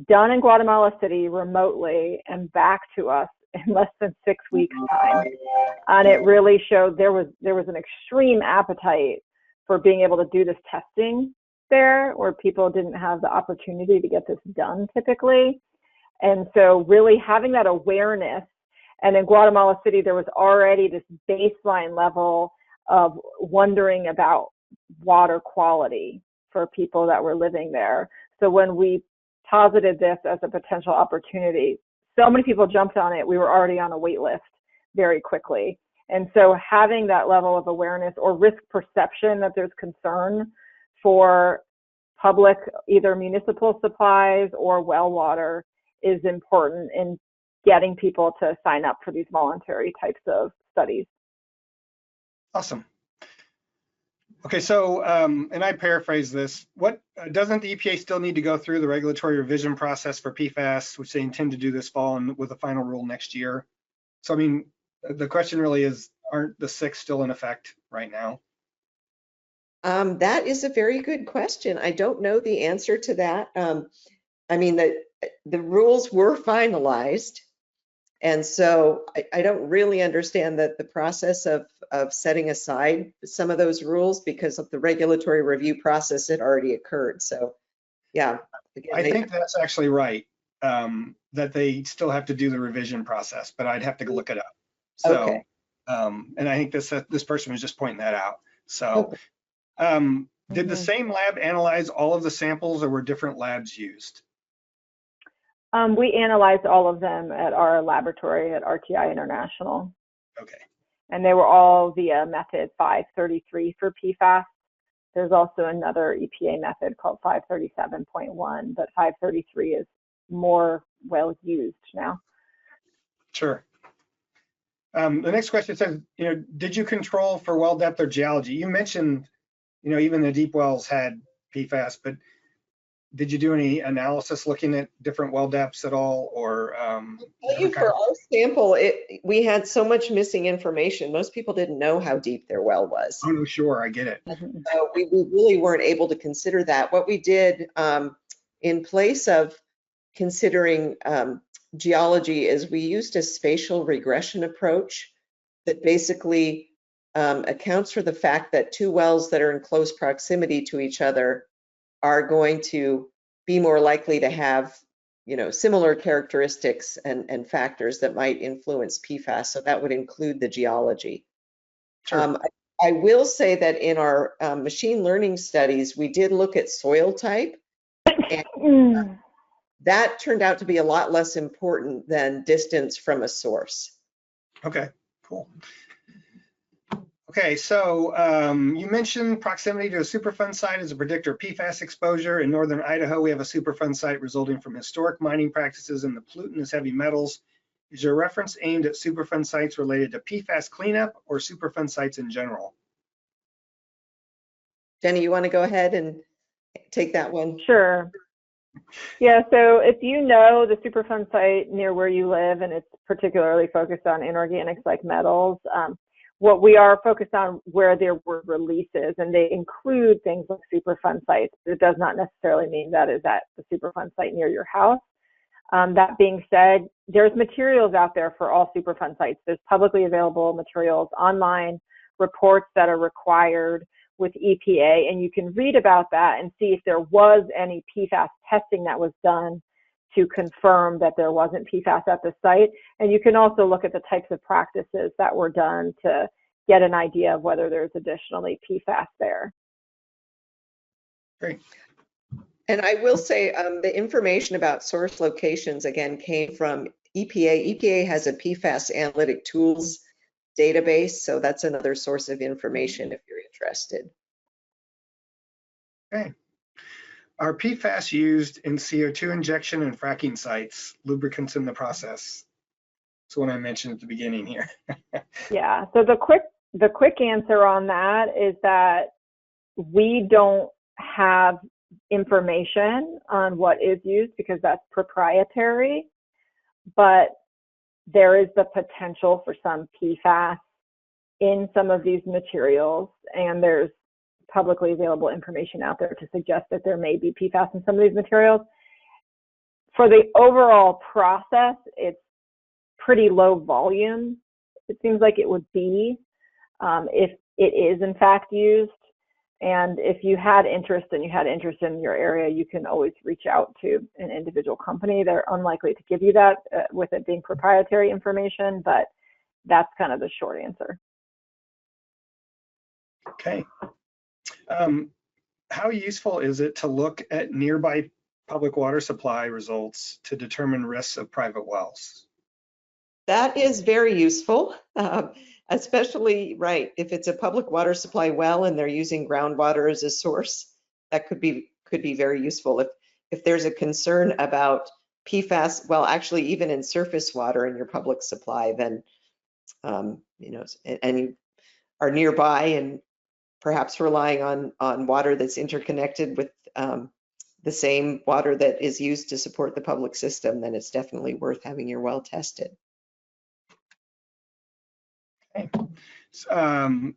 [SPEAKER 4] done in Guatemala City remotely and back to us in less than 6 weeks time. And it really showed there was an extreme appetite for being able to do this testing there, where people didn't have the opportunity to get this done typically. And so really having that awareness, and in Guatemala City, there was already this baseline level of wondering about water quality for people that were living there. So when we posited this as a potential opportunity, so many people jumped on it. We were already on a wait list very quickly. And so having that level of awareness or risk perception that there's concern for public, either municipal supplies or well water, is important in getting people to sign up for these voluntary types of studies.
[SPEAKER 1] Awesome. Okay, so, and I paraphrase this, what doesn't the EPA still need to go through the regulatory revision process for PFAS, which they intend to do this fall and with a final rule next year? So, I mean, the question really is, aren't the 6 still in effect right now?
[SPEAKER 3] That is a very good question. I don't know the answer to that. I mean, the rules were finalized, and so I don't really understand that the process of setting aside some of those rules because of the regulatory review process had already occurred. So, yeah. Again,
[SPEAKER 1] I think that's actually right, that they still have to do the revision process, but I'd have to look it up. So,
[SPEAKER 3] okay.
[SPEAKER 1] And I think this person was just pointing that out. So, did the same lab analyze all of the samples, or were different labs used?
[SPEAKER 4] We analyzed all of them at our laboratory at RTI International.
[SPEAKER 1] Okay.
[SPEAKER 4] And they were all via method 533 for PFAS. There's also another EPA method called 537.1, but 533 is more well used now.
[SPEAKER 1] Sure. The next question says, did you control for well depth or geology? You mentioned, even the deep wells had PFAS, but did you do any analysis looking at different well depths at all, or?
[SPEAKER 3] For our sample, we had so much missing information. Most people didn't know how deep their well was.
[SPEAKER 1] Oh, no, sure, I get it.
[SPEAKER 3] So we really weren't able to consider that. What we did in place of considering geology is we used a spatial regression approach that basically accounts for the fact that 2 wells that are in close proximity to each other are going to be more likely to have, similar characteristics and factors that might influence PFAS. So that would include the geology.
[SPEAKER 1] Sure.
[SPEAKER 3] I will say that in our machine learning studies, we did look at soil type, and that turned out to be a lot less important than distance from a source.
[SPEAKER 1] Okay, cool. Okay, so you mentioned proximity to a Superfund site as a predictor of PFAS exposure. In northern Idaho, we have a Superfund site resulting from historic mining practices and the pollutant is heavy metals. Is your reference aimed at Superfund sites related to PFAS cleanup or Superfund sites in general?
[SPEAKER 3] Jenny, you want to go ahead and take that one?
[SPEAKER 4] Sure. Yeah, so if you know the Superfund site near where you live and it's particularly focused on inorganics like metals, what we are focused on where there were releases, and they include things like Superfund sites. It does not necessarily mean that is at the Superfund site near your house. That being said, there's materials out there for all Superfund sites. There's publicly available materials online, reports that are required with EPA, and you can read about that and see if there was any PFAS testing that was done to confirm that there wasn't PFAS at the site. And you can also look at the types of practices that were done to get an idea of whether there's additionally PFAS there.
[SPEAKER 1] Great.
[SPEAKER 3] And I will say the information about source locations, again, came from EPA. EPA has a PFAS analytic tools database, so that's another source of information if you're interested.
[SPEAKER 1] Okay. Are PFAS used in CO2 injection and fracking sites, lubricants in the process? That's what I mentioned at the beginning here.
[SPEAKER 4] Yeah, so the quick answer on that is that we don't have information on what is used because that's proprietary, but there is the potential for some PFAS in some of these materials, and there's publicly available information out there to suggest that there may be PFAS in some of these materials. For the overall process, it's pretty low volume. It seems like it would be if it is in fact used. And if you had interest and you had interest in your area, you can always reach out to an individual company. They're unlikely to give you that with it being proprietary information, but that's kind of the short answer.
[SPEAKER 1] Okay. How useful is it to look at nearby public water supply results to determine risks of private wells?
[SPEAKER 3] That is very useful, especially, right, if it's a public water supply well and they're using groundwater as a source, that could be very useful. If there's a concern about PFAS, well, actually even in surface water in your public supply, then, you know, and you are nearby and perhaps relying on water that's interconnected with the same water that is used to support the public system, then it's definitely worth having your well tested.
[SPEAKER 1] Okay. I'm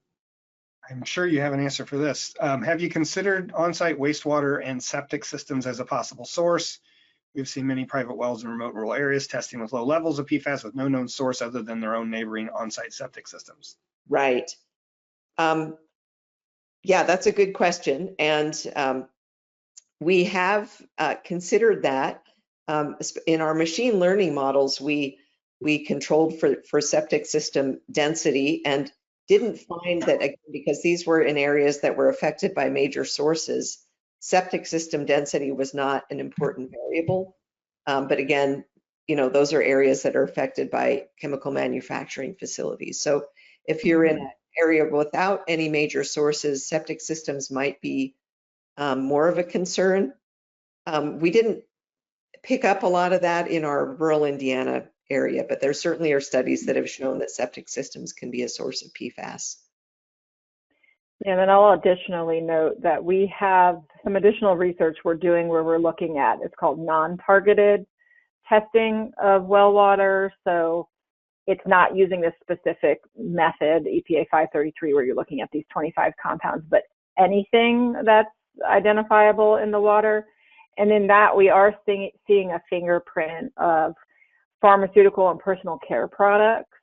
[SPEAKER 1] sure you have an answer for this. Have you considered on-site wastewater and septic systems as a possible source? We've seen many private wells in remote rural areas testing with low levels of PFAS with no known source other than their own neighboring on-site septic systems.
[SPEAKER 3] Right. Yeah, that's a good question. And we have considered that. In our machine learning models, we controlled for septic system density and didn't find that, because these were in areas that were affected by major sources, septic system density was not an important variable. But again, you know, those are areas that are affected by chemical manufacturing facilities. So if you're in an area without any major sources, septic systems might be more of a concern. We didn't pick up a lot of that in our rural Indiana area, but there certainly are studies that have shown that septic systems can be a source of PFAS.
[SPEAKER 4] Yeah, and then I'll additionally note that we have some additional research we're doing where we're looking at, it's called non-targeted testing of well water. So it's not using this specific method, EPA 533, where you're looking at these 25 compounds, but anything that's identifiable in the water. And in that, we are seeing a fingerprint of pharmaceutical and personal care products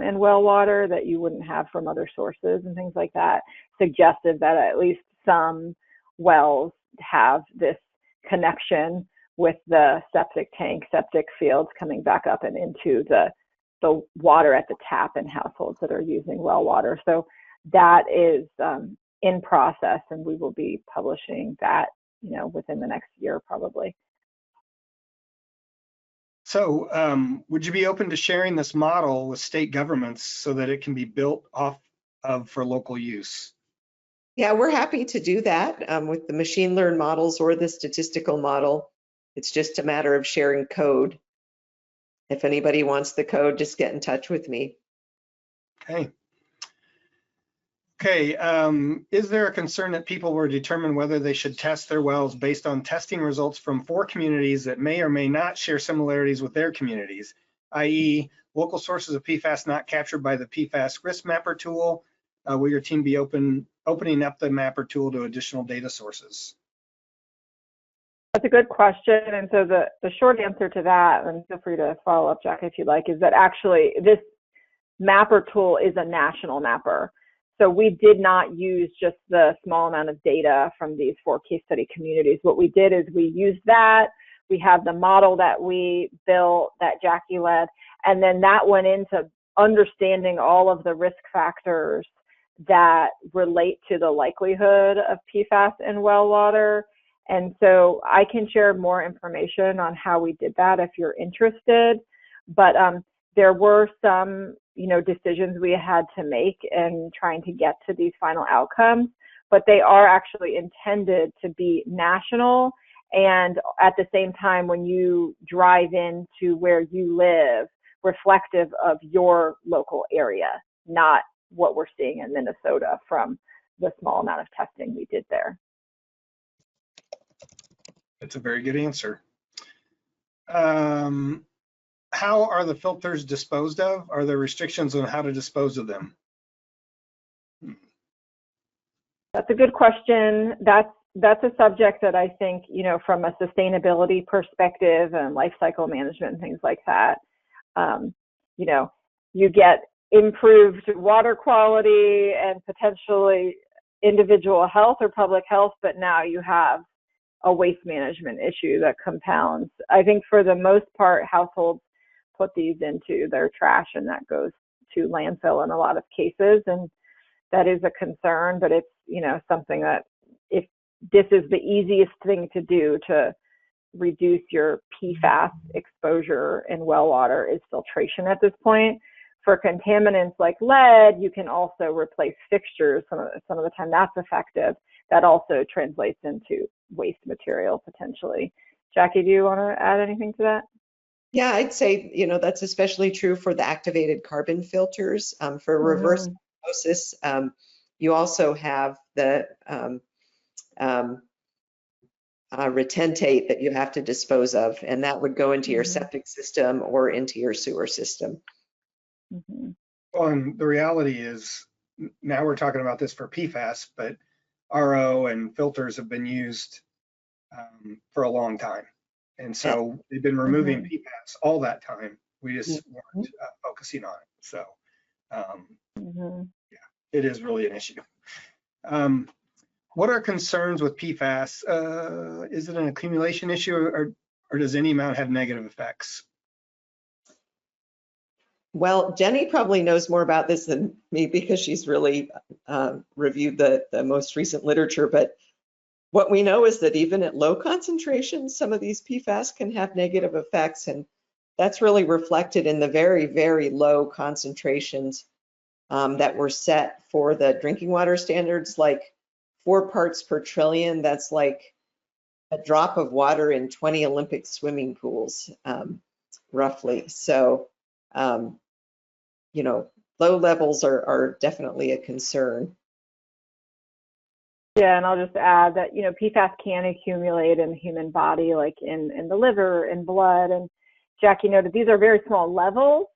[SPEAKER 4] in well water that you wouldn't have from other sources and things like that, suggestive that at least some wells have this connection with the septic tank, septic fields coming back up and into the water at the tap in households that are using well water. So that is in process, and we will be publishing that, you know, within the next year probably. So
[SPEAKER 1] would you be open to sharing this model with state governments so that it can be built off of for local use?
[SPEAKER 3] Yeah, we're happy to do that with the machine learned models or the statistical model. It's just a matter of sharing code. If anybody wants the code, just get in touch with me.
[SPEAKER 1] Okay. Okay, is there a concern that people will determine whether they should test their wells based on testing results from 4 communities that may or may not share similarities with their communities, i.e. local sources of PFAS not captured by the PFAS risk mapper tool? Will your team be opening up the mapper tool to additional data sources?
[SPEAKER 4] That's a good question. And so the short answer to that, and feel free to follow up, Jack, if you'd like, is that actually this mapper tool is a national mapper. So we did not use just the small amount of data from these 4 case study communities. What we did is we used that. We have the model that we built, that Jackie led, and then that went into understanding all of the risk factors that relate to the likelihood of PFAS in well water. And so I can share more information on how we did that if you're interested. But there were some, decisions we had to make in trying to get to these final outcomes, but they are actually intended to be national. And at the same time, when you drive into where you live, reflective of your local area, not what we're seeing in Minnesota from the small amount of testing we did there.
[SPEAKER 1] That's a very good answer. How are the filters disposed of? Are there restrictions on how to dispose of them?
[SPEAKER 4] That's a good question. That's a subject that I think, from a sustainability perspective and life cycle management and things like that, you get improved water quality and potentially individual health or public health, but now you have a waste management issue that compounds. I think for the most part, households put these into their trash and that goes to landfill in a lot of cases. And that is a concern, but it's, something that if this is the easiest thing to do to reduce your PFAS exposure in well water is filtration at this point. For contaminants like lead, you can also replace fixtures. Some of the time that's effective. That also translates into waste material potentially. Jackie, do you want to add anything to that?
[SPEAKER 3] Yeah, I'd say, that's especially true for the activated carbon filters. For reverse osmosis, you also have the retentate that you have to dispose of, and that would go into your septic system or into your sewer system.
[SPEAKER 1] Well, and the reality is now we're talking about this for PFAS, but RO and filters have been used for a long time. And so they've been removing PFAS all that time. We just weren't focusing on it. So yeah, it is really an issue. What are concerns with PFAS? Is it an accumulation issue or does any amount have negative effects?
[SPEAKER 3] Well, Jenny probably knows more about this than me because she's really reviewed the most recent literature. But what we know is that even at low concentrations, some of these PFAS can have negative effects. And that's really reflected in the very, very low concentrations that were set for the drinking water standards, like 4 parts per trillion. That's like a drop of water in 20 Olympic swimming pools, roughly. So, low levels are definitely a concern.
[SPEAKER 4] Yeah, and I'll just add that, PFAS can accumulate in the human body, like in the liver, in blood. And Jackie noted these are very small levels,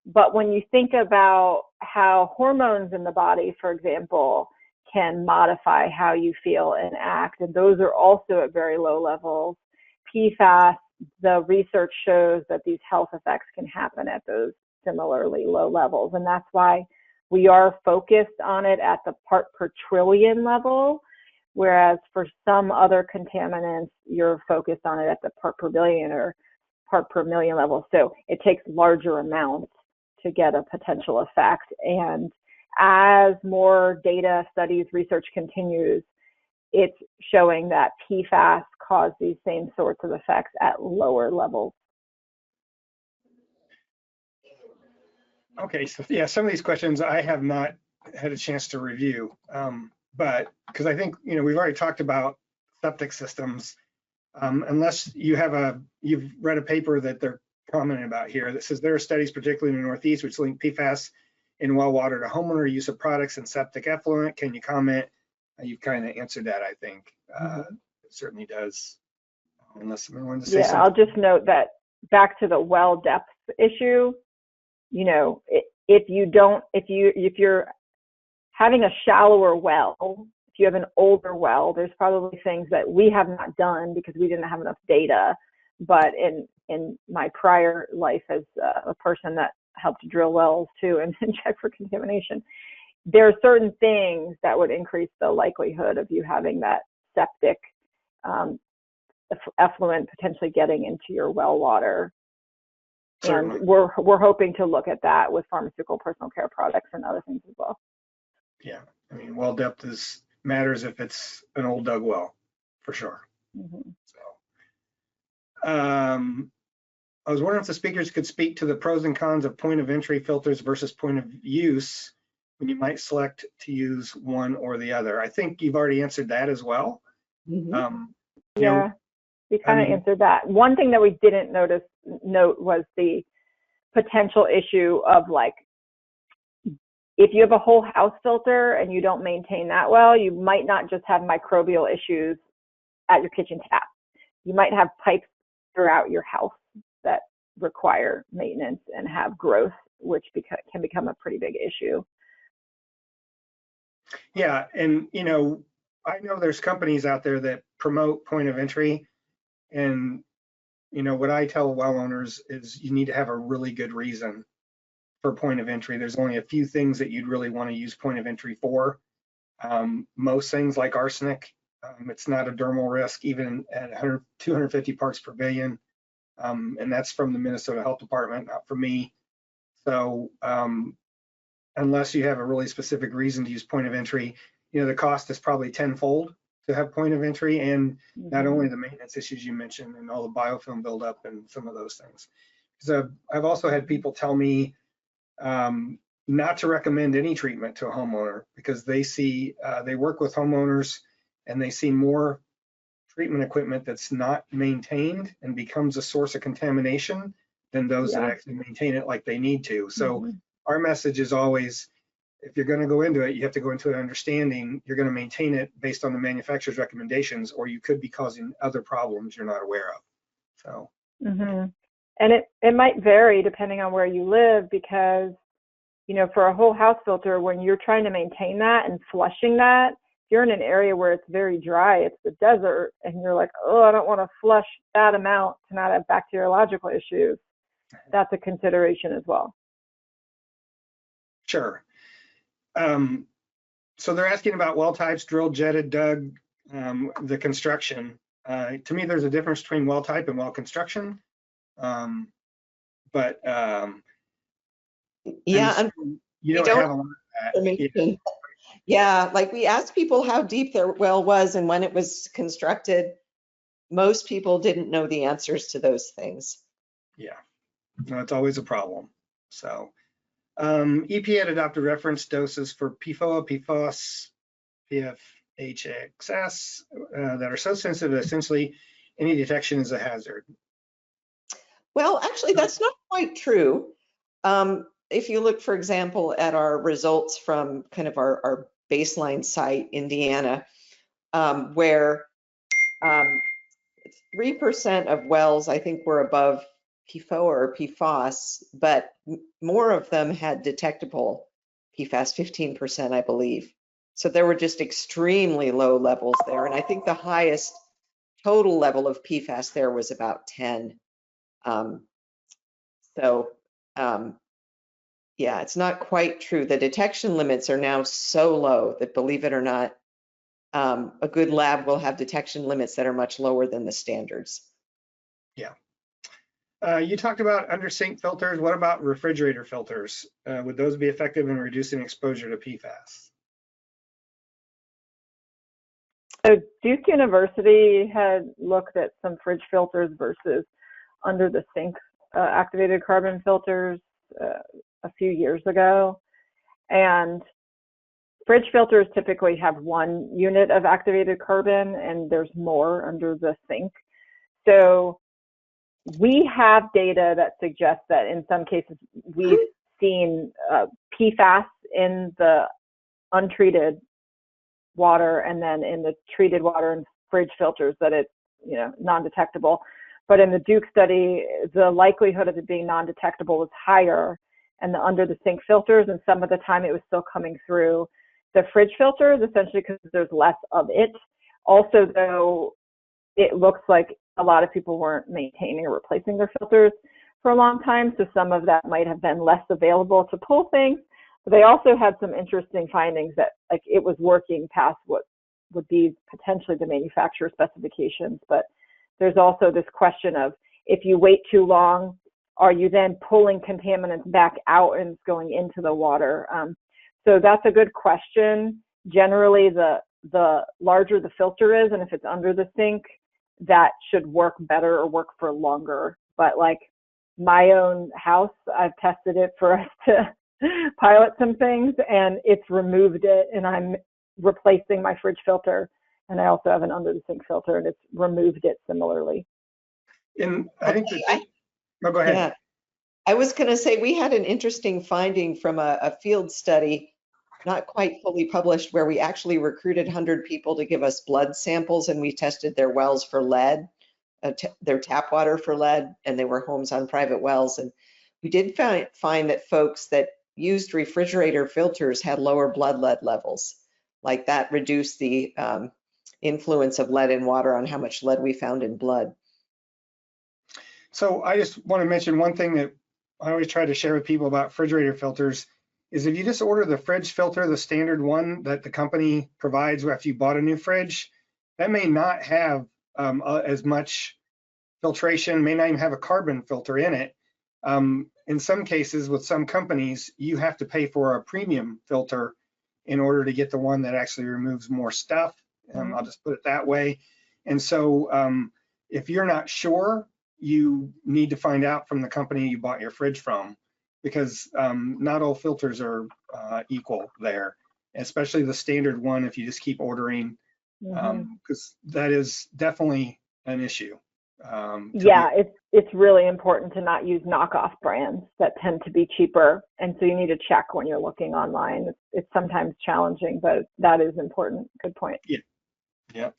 [SPEAKER 4] but when you think about how hormones in the body, for example, can modify how you feel and act, and those are also at very low levels. PFAS, the research shows that these health effects can happen at those similarly low levels, and that's why we are focused on it at the part per trillion level, whereas for some other contaminants, you're focused on it at the part per billion or part per million level. So it takes larger amounts to get a potential effect. And as more data, studies, research continues, it's showing that PFAS cause these same sorts of effects at lower levels.
[SPEAKER 1] Okay, so yeah, some of these questions I have not had a chance to review. But because I think, we've already talked about septic systems, unless you've read a paper that they're commenting about here that says there are studies, particularly in the Northeast, which link PFAS in well water to homeowner use of products and septic effluent. Can you comment? You've kind of answered that, I think. It certainly does. Unless someone wanted to say
[SPEAKER 4] Yeah,
[SPEAKER 1] something.
[SPEAKER 4] I'll just note that back to the well depth issue, if you're having a shallower well, if you have an older well, there's probably things that we have not done because we didn't have enough data. But in my prior life as a person that helped drill wells too and check for contamination, there are certain things that would increase the likelihood of you having that septic effluent potentially getting into your well water.
[SPEAKER 1] Certainly.
[SPEAKER 4] And we're hoping to look at that with pharmaceutical personal care products and other things as well.
[SPEAKER 1] Yeah, I mean, well depth matters if it's an old dug well, for sure.
[SPEAKER 4] Mm-hmm.
[SPEAKER 1] So, I was wondering if the speakers could speak to the pros and cons of point of entry filters versus point of use when you might select to use one or the other. I think you've already answered that as well.
[SPEAKER 3] Mhm.
[SPEAKER 4] Yeah, we kind of answered that. One thing that we didn't note was the potential issue of, like, if you have a whole house filter and you don't maintain that well, you might not just have microbial issues at your kitchen tap. You might have pipes throughout your house that require maintenance and have growth, which can become a pretty big issue.
[SPEAKER 1] Yeah, and I know there's companies out there that promote point of entry, and what I tell well owners is you need to have a really good reason for point of entry. There's only a few things that you'd really want to use point of entry for. Most things like arsenic, it's not a dermal risk, even at 250 parts per billion. And that's from the Minnesota Health Department, not from me. So unless you have a really specific reason to use point of entry, the cost is probably tenfold to have point of entry, and not only the maintenance issues you mentioned and all the biofilm buildup and some of those things. So I've also had people tell me not to recommend any treatment to a homeowner because they work with homeowners and they see more treatment equipment that's not maintained and becomes a source of contamination than those that actually maintain it like they need to. So our message is always, if you're going to go into it, you have to go into it understanding you're going to maintain it based on the manufacturer's recommendations, or you could be causing other problems you're not aware of. So.
[SPEAKER 4] And it might vary depending on where you live, because, for a whole house filter, when you're trying to maintain that and flushing that, if you're in an area where it's very dry, it's the desert, and you're like, oh, I don't want to flush that amount to not have bacteriological issues, that's a consideration as well.
[SPEAKER 1] Sure. So they're asking about well types, drilled, jetted, dug, the construction. To me, there's a difference between well type and well construction. But
[SPEAKER 3] Yeah,
[SPEAKER 1] you don't have a lot of that.
[SPEAKER 3] Yeah, like we asked people how deep their well was and when it was constructed. Most people didn't know the answers to those things.
[SPEAKER 1] Yeah, no, it's always a problem. So EPA had adopted reference doses for PFOA, PFAS, PFHXS that are so sensitive that essentially any detection is a hazard.
[SPEAKER 3] Well, actually, that's not quite true. If you look, for example, at our results from kind of our baseline site, Indiana, where 3% of wells, I think, were above PFOA or PFAS, but more of them had detectable PFAS, 15%, I believe. So there were just extremely low levels there. And I think the highest total level of PFAS there was about 10. Yeah, it's not quite true. The detection limits are now so low that, believe it or not, a good lab will have detection limits that are much lower than the standards.
[SPEAKER 1] Yeah. You talked about under sink filters. What about refrigerator filters? Would those be effective in reducing exposure to PFAS?
[SPEAKER 4] So Duke University had looked at some fridge filters versus under the sink activated carbon filters a few years ago. And fridge filters typically have 1 unit of activated carbon, and there's more under the sink. So we have data that suggests that in some cases we've seen PFAS in the untreated water, and then in the treated water and fridge filters that it's, non-detectable. But in the Duke study, the likelihood of it being non-detectable was higher and the under the sink filters, and some of the time it was still coming through the fridge filters, essentially because there's less of it. Also, though, it looks like a lot of people weren't maintaining or replacing their filters for a long time, so some of that might have been less available to pull things. But they also had some interesting findings that like it was working past what would be potentially the manufacturer specifications. But there's also this question of, if you wait too long, are you then pulling contaminants back out and it's going into the water? So that's a good question. Generally, the larger the filter is, and if it's under the sink, that should work better or work for longer. But like my own house, I've tested it for us to pilot some things, and it's removed it, and I'm replacing my fridge filter, and I also have an under the sink filter, and it's removed it similarly.
[SPEAKER 1] And I think no, go ahead.
[SPEAKER 3] Yeah, I was going to say we had an interesting finding from a field study, not quite fully published, where we actually recruited 100 people to give us blood samples, and we tested their wells for lead, their tap water for lead, and they were homes on private wells. And we did find that folks that used refrigerator filters had lower blood lead levels. Like that reduced the influence of lead in water on how much lead we found in blood.
[SPEAKER 1] So I just want to mention one thing that I always try to share with people about refrigerator filters is if you just order the fridge filter, the standard one that the company provides after you bought a new fridge, that may not have as much filtration, may not even have a carbon filter in it. In some cases with some companies, you have to pay for a premium filter in order to get the one that actually removes more stuff. I'll just put it that way. And so if you're not sure, you need to find out from the company you bought your fridge from, because not all filters are equal there, especially the standard one if you just keep ordering, because that is definitely an issue.
[SPEAKER 4] Yeah, it's really important to not use knockoff brands that tend to be cheaper, and so you need to check when you're looking online. It's sometimes challenging, but that is important. Good point.
[SPEAKER 1] Yeah.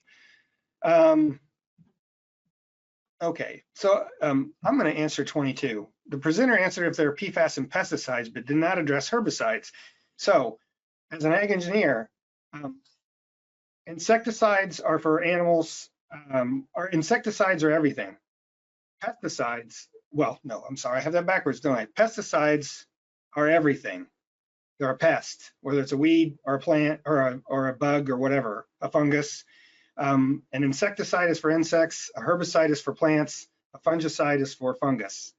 [SPEAKER 1] Okay, so I'm going to answer 22. The presenter answered if there are PFAS and pesticides, but did not address herbicides. So, as an ag engineer, insecticides are for animals. Insecticides are everything. Pesticides, well, no, I'm sorry, I have that backwards, don't I? Pesticides are everything. They're a pest, whether it's a weed or a plant or a bug or whatever, a fungus. An insecticide is for insects, a herbicide is for plants, a fungicide is for fungus.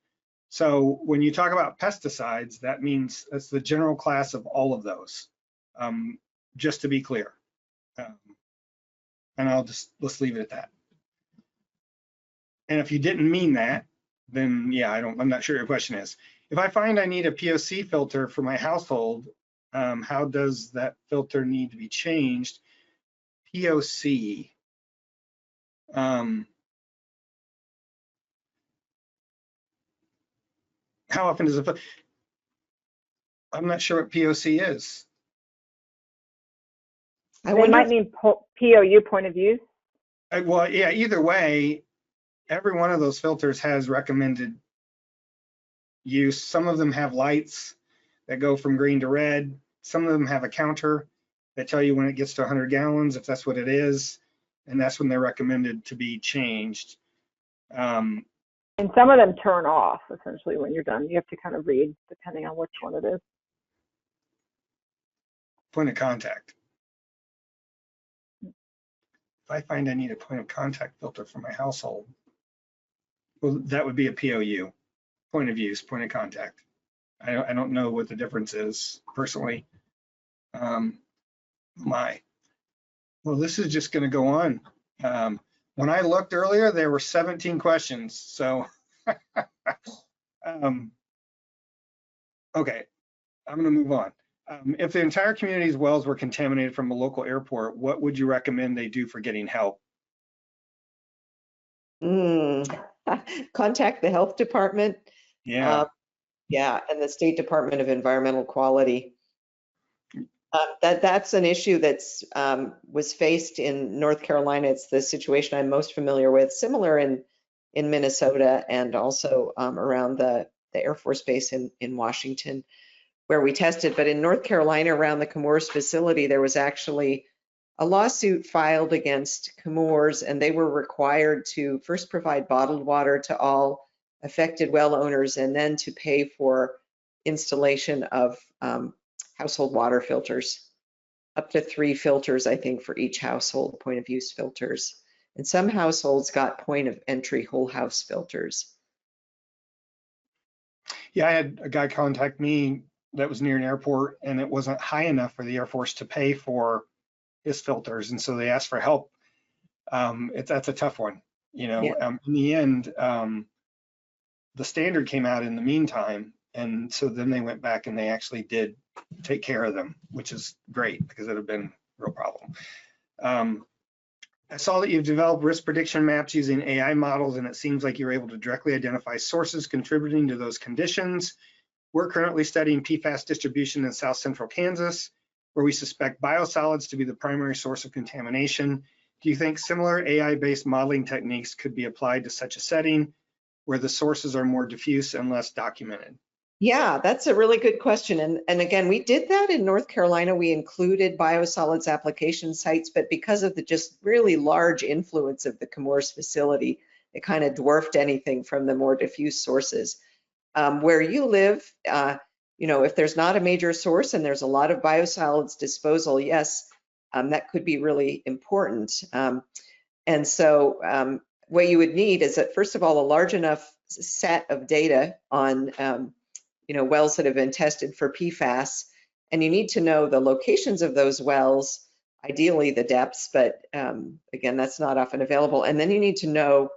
[SPEAKER 1] So when you talk about pesticides, that means that's the general class of all of those, just to be clear. And let's leave it at that. And if you didn't mean that, then yeah, I'm not sure your question is. If I find I need a POC filter for my household, how does that filter need to be changed? POC. How often does it? I'm not sure what POC is.
[SPEAKER 4] They might mean POU, point of use.
[SPEAKER 1] Well, yeah, either way, every one of those filters has recommended use. Some of them have lights that go from green to red. Some of them have a counter that tell you when it gets to 100 gallons, if that's what it is. And that's when they're recommended to be changed.
[SPEAKER 4] And some of them turn off, essentially, when you're done. You have to kind of read, depending on which one it is.
[SPEAKER 1] Point of contact. If I find I need a point of contact filter for my household, well, that would be a POU, point of use, point of contact. I don't know what the difference is personally. Well, this is just going to go on. When I looked earlier, there were 17 questions. So, okay, I'm going to move on. If the entire community's wells were contaminated from a local airport, what would you recommend they do for getting help?
[SPEAKER 3] Contact the health department.
[SPEAKER 1] Yeah.
[SPEAKER 3] Yeah, and the State Department of Environmental Quality. That's an issue that's was faced in North Carolina. It's the situation I'm most familiar with, similar in Minnesota and also around the Air Force Base in Washington, where we tested. But in North Carolina, around the Chemours facility, there was actually a lawsuit filed against Chemours, and they were required to first provide bottled water to all affected well owners and then to pay for installation of household water filters, up to 3 filters, I think, for each household, point of use filters. And some households got point of entry whole house filters.
[SPEAKER 1] Yeah, I had a guy contact me that was near an airport, and it wasn't high enough for the Air Force to pay for his filters, and so they asked for help. That's a tough one, you know.
[SPEAKER 3] Yeah.
[SPEAKER 1] In the end, the standard came out in the meantime, and so then they went back and they actually did take care of them, which is great because it had been a real problem. I saw that you've developed risk prediction maps using AI models, and it seems like you're able to directly identify sources contributing to those conditions. We're currently studying PFAS distribution in South Central Kansas, where we suspect biosolids to be the primary source of contamination. Do you think similar AI-based modeling techniques could be applied to such a setting where the sources are more diffuse and less documented?
[SPEAKER 3] Yeah, that's a really good question. And again, we did that in North Carolina. We included biosolids application sites, but because of the just really large influence of the Chemours facility, it kind of dwarfed anything from the more diffuse sources. Where you live, you know, if there's not a major source and there's a lot of biosolids disposal, yes, that could be really important. And so what you would need is that, first of all, a large enough set of data on you know, wells that have been tested for PFAS, and you need to know the locations of those wells, ideally the depths, but again, that's not often available. And then you need to know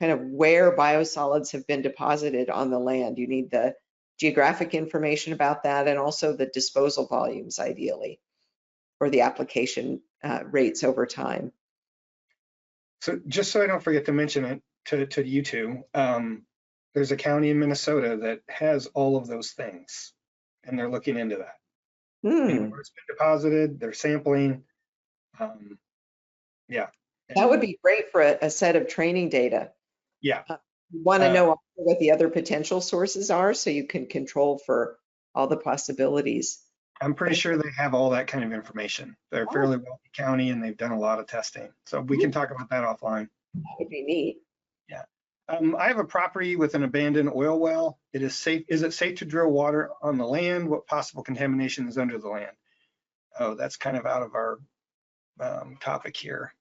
[SPEAKER 3] kind of where biosolids have been deposited on the land. You need the geographic information about that and also the disposal volumes, ideally, or the application rates over time.
[SPEAKER 1] So just so I don't forget to mention it to you two, there's a county in Minnesota that has all of those things, and they're looking into that. You know, where it's been deposited, they're sampling. Yeah.
[SPEAKER 3] That would be great for a set of training data.
[SPEAKER 1] Yeah.
[SPEAKER 3] You want to know what the other potential sources are so you can control for all the possibilities.
[SPEAKER 1] I'm pretty sure they have all that kind of information. They're a fairly wealthy county and they've done a lot of testing. So we can talk about that offline.
[SPEAKER 3] That would be neat.
[SPEAKER 1] Yeah. I have a property with an abandoned oil well. It is safe. Is it safe to drill water on the land? What possible contamination is under the land? Oh, that's kind of out of our topic here.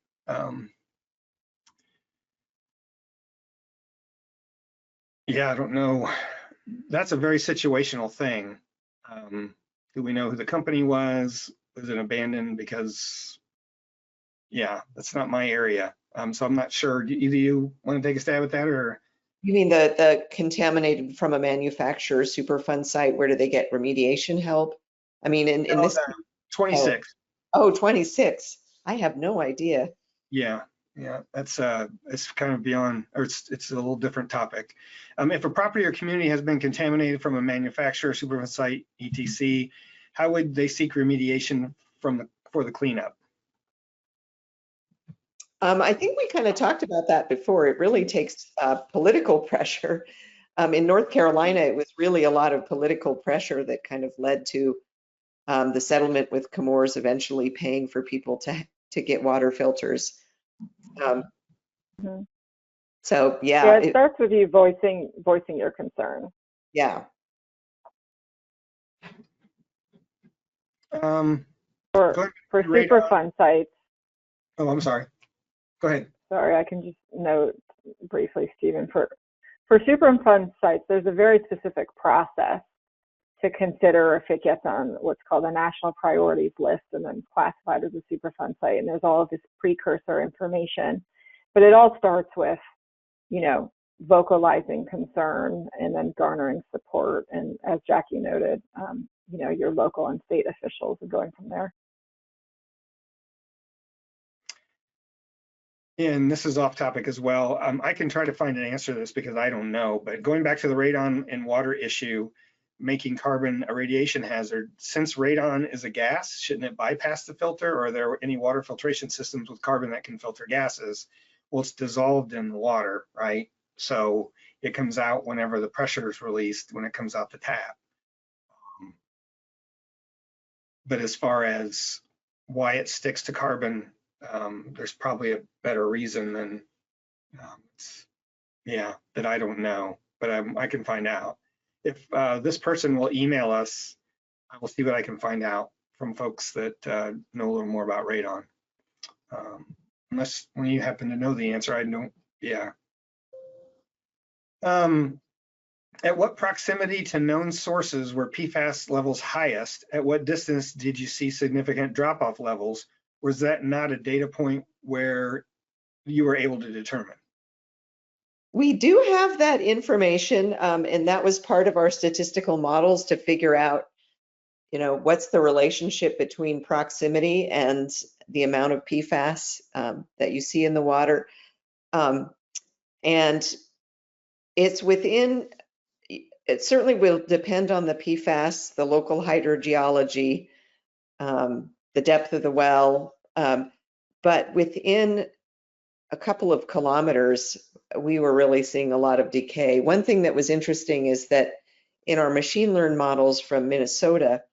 [SPEAKER 1] Yeah, I don't know. That's a very situational thing. Do we know who the company was? Was it abandoned? Because, yeah, that's not my area. So I'm not sure. Do either you want to take a stab at that, or?
[SPEAKER 3] You mean the contaminated from a manufacturer Superfund site? Where do they get remediation help? I mean, in this
[SPEAKER 1] 26.
[SPEAKER 3] Oh, 26. I have no idea.
[SPEAKER 1] Yeah, that's it's kind of beyond, or it's a little different topic. If a property or community has been contaminated from a manufacturer, Superfund site, etc., how would they seek remediation for the cleanup?
[SPEAKER 3] I think we kind of talked about that before. It really takes political pressure. In North Carolina, it was really a lot of political pressure that kind of led to the settlement with Chemours eventually paying for people to get water filters. So yeah,
[SPEAKER 4] it starts with you voicing your concern.
[SPEAKER 3] Yeah.
[SPEAKER 4] For Superfund sites.
[SPEAKER 1] Oh, I'm sorry. Go ahead.
[SPEAKER 4] Sorry, I can just note briefly, Stephen. For Superfund sites, there's a very specific process to consider if it gets on what's called a national priorities list and then classified as a Superfund site. And there's all of this precursor information, but it all starts with, you know, vocalizing concern and then garnering support. And as Jackie noted, your local and state officials and going from there.
[SPEAKER 1] And this is off topic as well. I can try to find an answer to this because I don't know, but going back to the radon and water issue, making carbon a radiation hazard, since radon is a gas, shouldn't it bypass the filter, or are there any water filtration systems with carbon that can filter gases? Well, it's dissolved in the water, right? So it comes out whenever the pressure is released, when it comes out the tap. But as far as why it sticks to carbon, there's probably a better reason than, that I don't know, but I can find out. If this person will email us, I will see what I can find out from folks that know a little more about radon. Unless when you happen to know the answer, I don't, yeah. At what proximity to known sources were PFAS levels highest? At what distance did you see significant drop-off levels? Was that not a data point where you were able to determine?
[SPEAKER 3] We do have that information, and that was part of our statistical models to figure out, what's the relationship between proximity and the amount of PFAS that you see in the water. And it certainly will depend on the PFAS, the local hydrogeology, the depth of the well, but within a couple of kilometers, we were really seeing a lot of decay. One thing that was interesting is that in our machine learned models from Minnesota,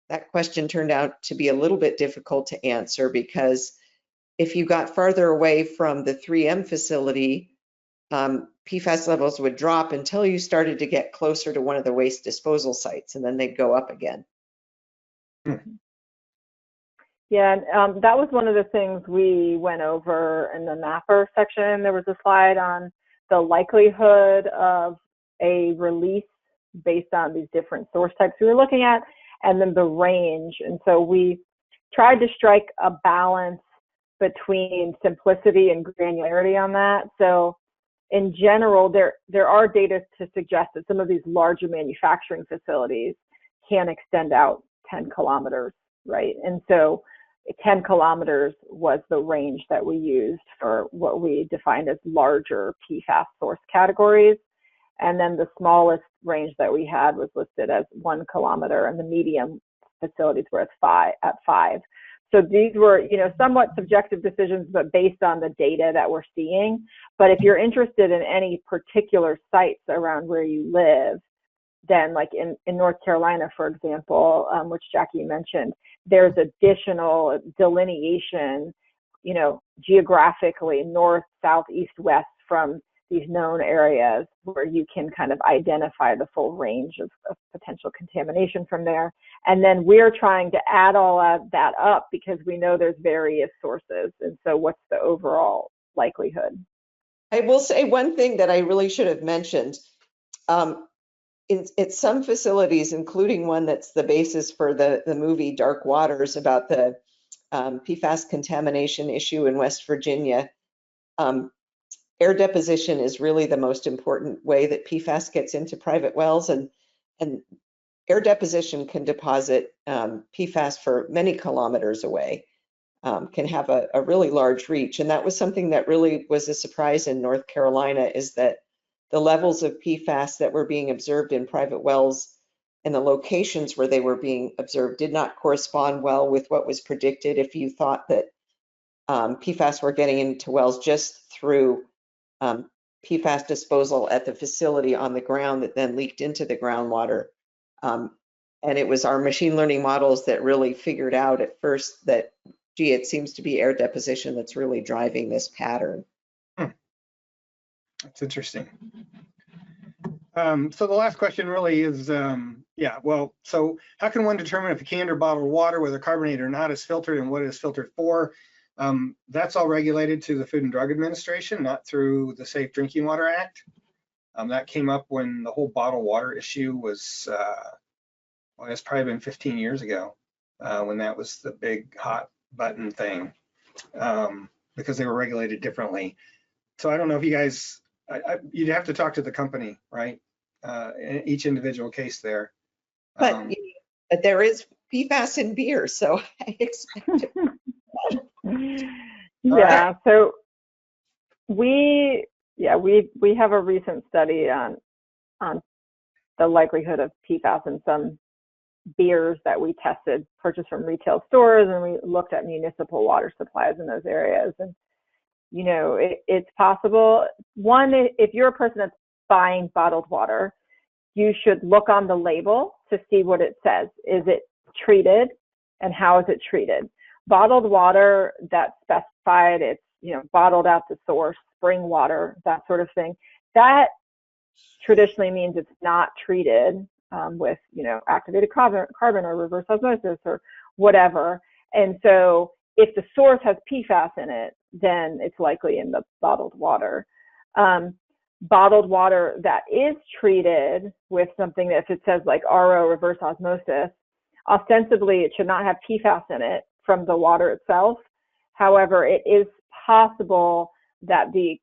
[SPEAKER 3] that question turned out to be a little bit difficult to answer, because if you got farther away from the 3M facility, PFAS levels would drop until you started to get closer to one of the waste disposal sites, and then they'd go up again.
[SPEAKER 4] Yeah, and that was one of the things we went over in the mapper section. There was a slide on the likelihood of a release based on these different source types we were looking at, and then the range. And so we tried to strike a balance between simplicity and granularity on that. So in general, there are data to suggest that some of these larger manufacturing facilities can extend out 10 kilometers, right? And so 10 kilometers was the range that we used for what we defined as larger PFAS source categories. And then the smallest range that we had was listed as 1 kilometer, and the medium facilities were at 5. So these were, somewhat subjective decisions, but based on the data that we're seeing. But if you're interested in any particular sites around where you live, then like in North Carolina, for example, which Jackie mentioned, there's additional delineation, geographically north, south, east, west from these known areas where you can kind of identify the full range of potential contamination from there. And then we're trying to add all of that up because we know there's various sources. And so what's the overall likelihood?
[SPEAKER 3] I will say one thing that I really should have mentioned. In some facilities, including one that's the basis for the movie Dark Waters about the PFAS contamination issue in West Virginia, air deposition is really the most important way that PFAS gets into private wells, and air deposition can deposit PFAS for many kilometers away, can have a really large reach. And that was something that really was a surprise in North Carolina, is that the levels of PFAS that were being observed in private wells and the locations where they were being observed did not correspond well with what was predicted if you thought that PFAS were getting into wells just through PFAS disposal at the facility on the ground that then leaked into the groundwater. And it was our machine learning models that really figured out at first that, gee, it seems to be air deposition that's really driving this pattern.
[SPEAKER 1] That's interesting. So the last question really is, so how can one determine if a canned or bottled water, whether carbonated or not, is filtered and what it is filtered for? That's all regulated to the Food and Drug Administration, not through the Safe Drinking Water Act. That came up when the whole bottled water issue was, it's probably been 15 years ago when that was the big hot button thing, because they were regulated differently. So I don't know if you guys, you'd have to talk to the company, right? In each individual case there.
[SPEAKER 3] But But there is PFAS in beer, so I expect it.
[SPEAKER 4] Yeah, so we have a recent study on the likelihood of PFAS in some beers that we tested, purchased from retail stores, and we looked at municipal water supplies in those areas. And it's possible. One, if you're a person that's buying bottled water, you should look on the label to see what it says. Is it treated, and how is it treated? Bottled water that's specified, it's bottled out to source, spring water, that sort of thing. That traditionally means it's not treated with activated carbon or reverse osmosis or whatever. And so if the source has PFAS in it, then it's likely in the bottled water. Bottled water that is treated with something that, if it says like RO, reverse osmosis, ostensibly it should not have PFAS in it from the water itself. However, it is possible that the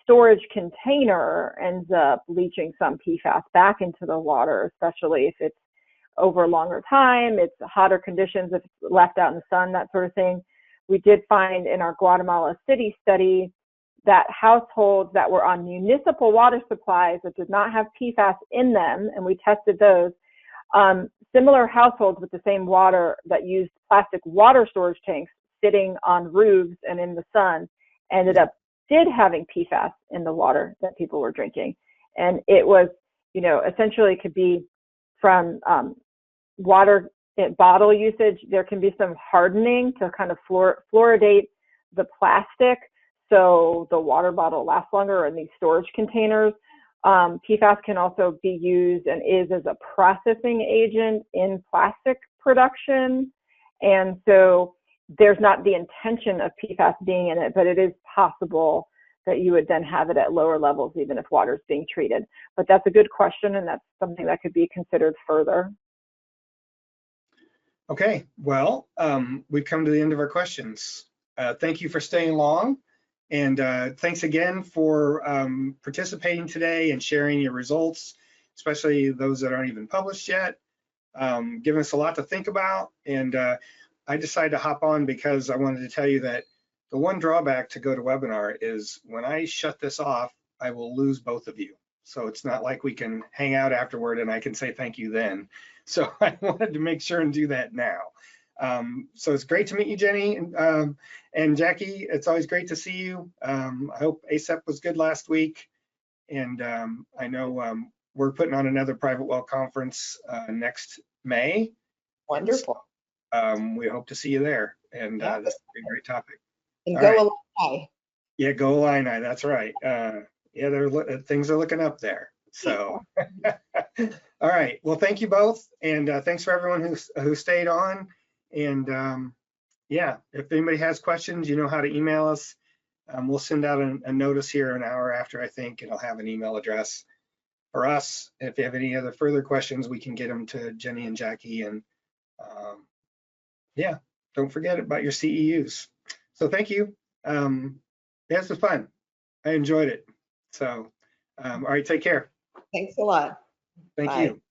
[SPEAKER 4] storage container ends up leaching some PFAS back into the water, especially if it's over a longer time, it's hotter conditions, if it's left out in the sun, that sort of thing. We did find in our Guatemala City study that households that were on municipal water supplies that did not have PFAS in them, and we tested those, similar households with the same water that used plastic water storage tanks sitting on roofs and in the sun did having PFAS in the water that people were drinking. And it was, essentially it could be from water bottle usage. There can be some hardening to kind of fluoridate the plastic so the water bottle lasts longer in these storage containers. PFAS can also be used and is as a processing agent in plastic production. And so there's not the intention of PFAS being in it, but it is possible that you would then have it at lower levels, even if water is being treated. But that's a good question, and that's something that could be considered further.
[SPEAKER 1] Okay, well, we've come to the end of our questions. Thank you for staying long, and thanks again for participating today and sharing your results, especially those that aren't even published yet. Giving us a lot to think about, and I decided to hop on because I wanted to tell you that the one drawback to GoToWebinar is when I shut this off, I will lose both of you. So it's not like we can hang out afterward and I can say thank you then. So I wanted to make sure and do that now. So it's great to meet you, Jenny, and Jackie. It's always great to see you. I hope ASEP was good last week. And I know we're putting on another private well conference next May.
[SPEAKER 3] Wonderful.
[SPEAKER 1] We hope to see you there. And this is a great topic.
[SPEAKER 3] And
[SPEAKER 1] All
[SPEAKER 3] go
[SPEAKER 1] right.
[SPEAKER 3] Illini.
[SPEAKER 1] Yeah, go Illini. That's right. Yeah, things are looking up there. So, all right. Well, thank you both, and thanks for everyone who stayed on. And yeah, if anybody has questions, you know how to email us. We'll send out a notice here an hour after, I think, and I'll have an email address for us. If you have any other further questions, we can get them to Jenny and Jackie. And yeah, don't forget about your CEUs. So thank you. This was fun. I enjoyed it. So, all right, take care.
[SPEAKER 3] Thanks a lot.
[SPEAKER 1] Thank
[SPEAKER 3] Bye.
[SPEAKER 1] you.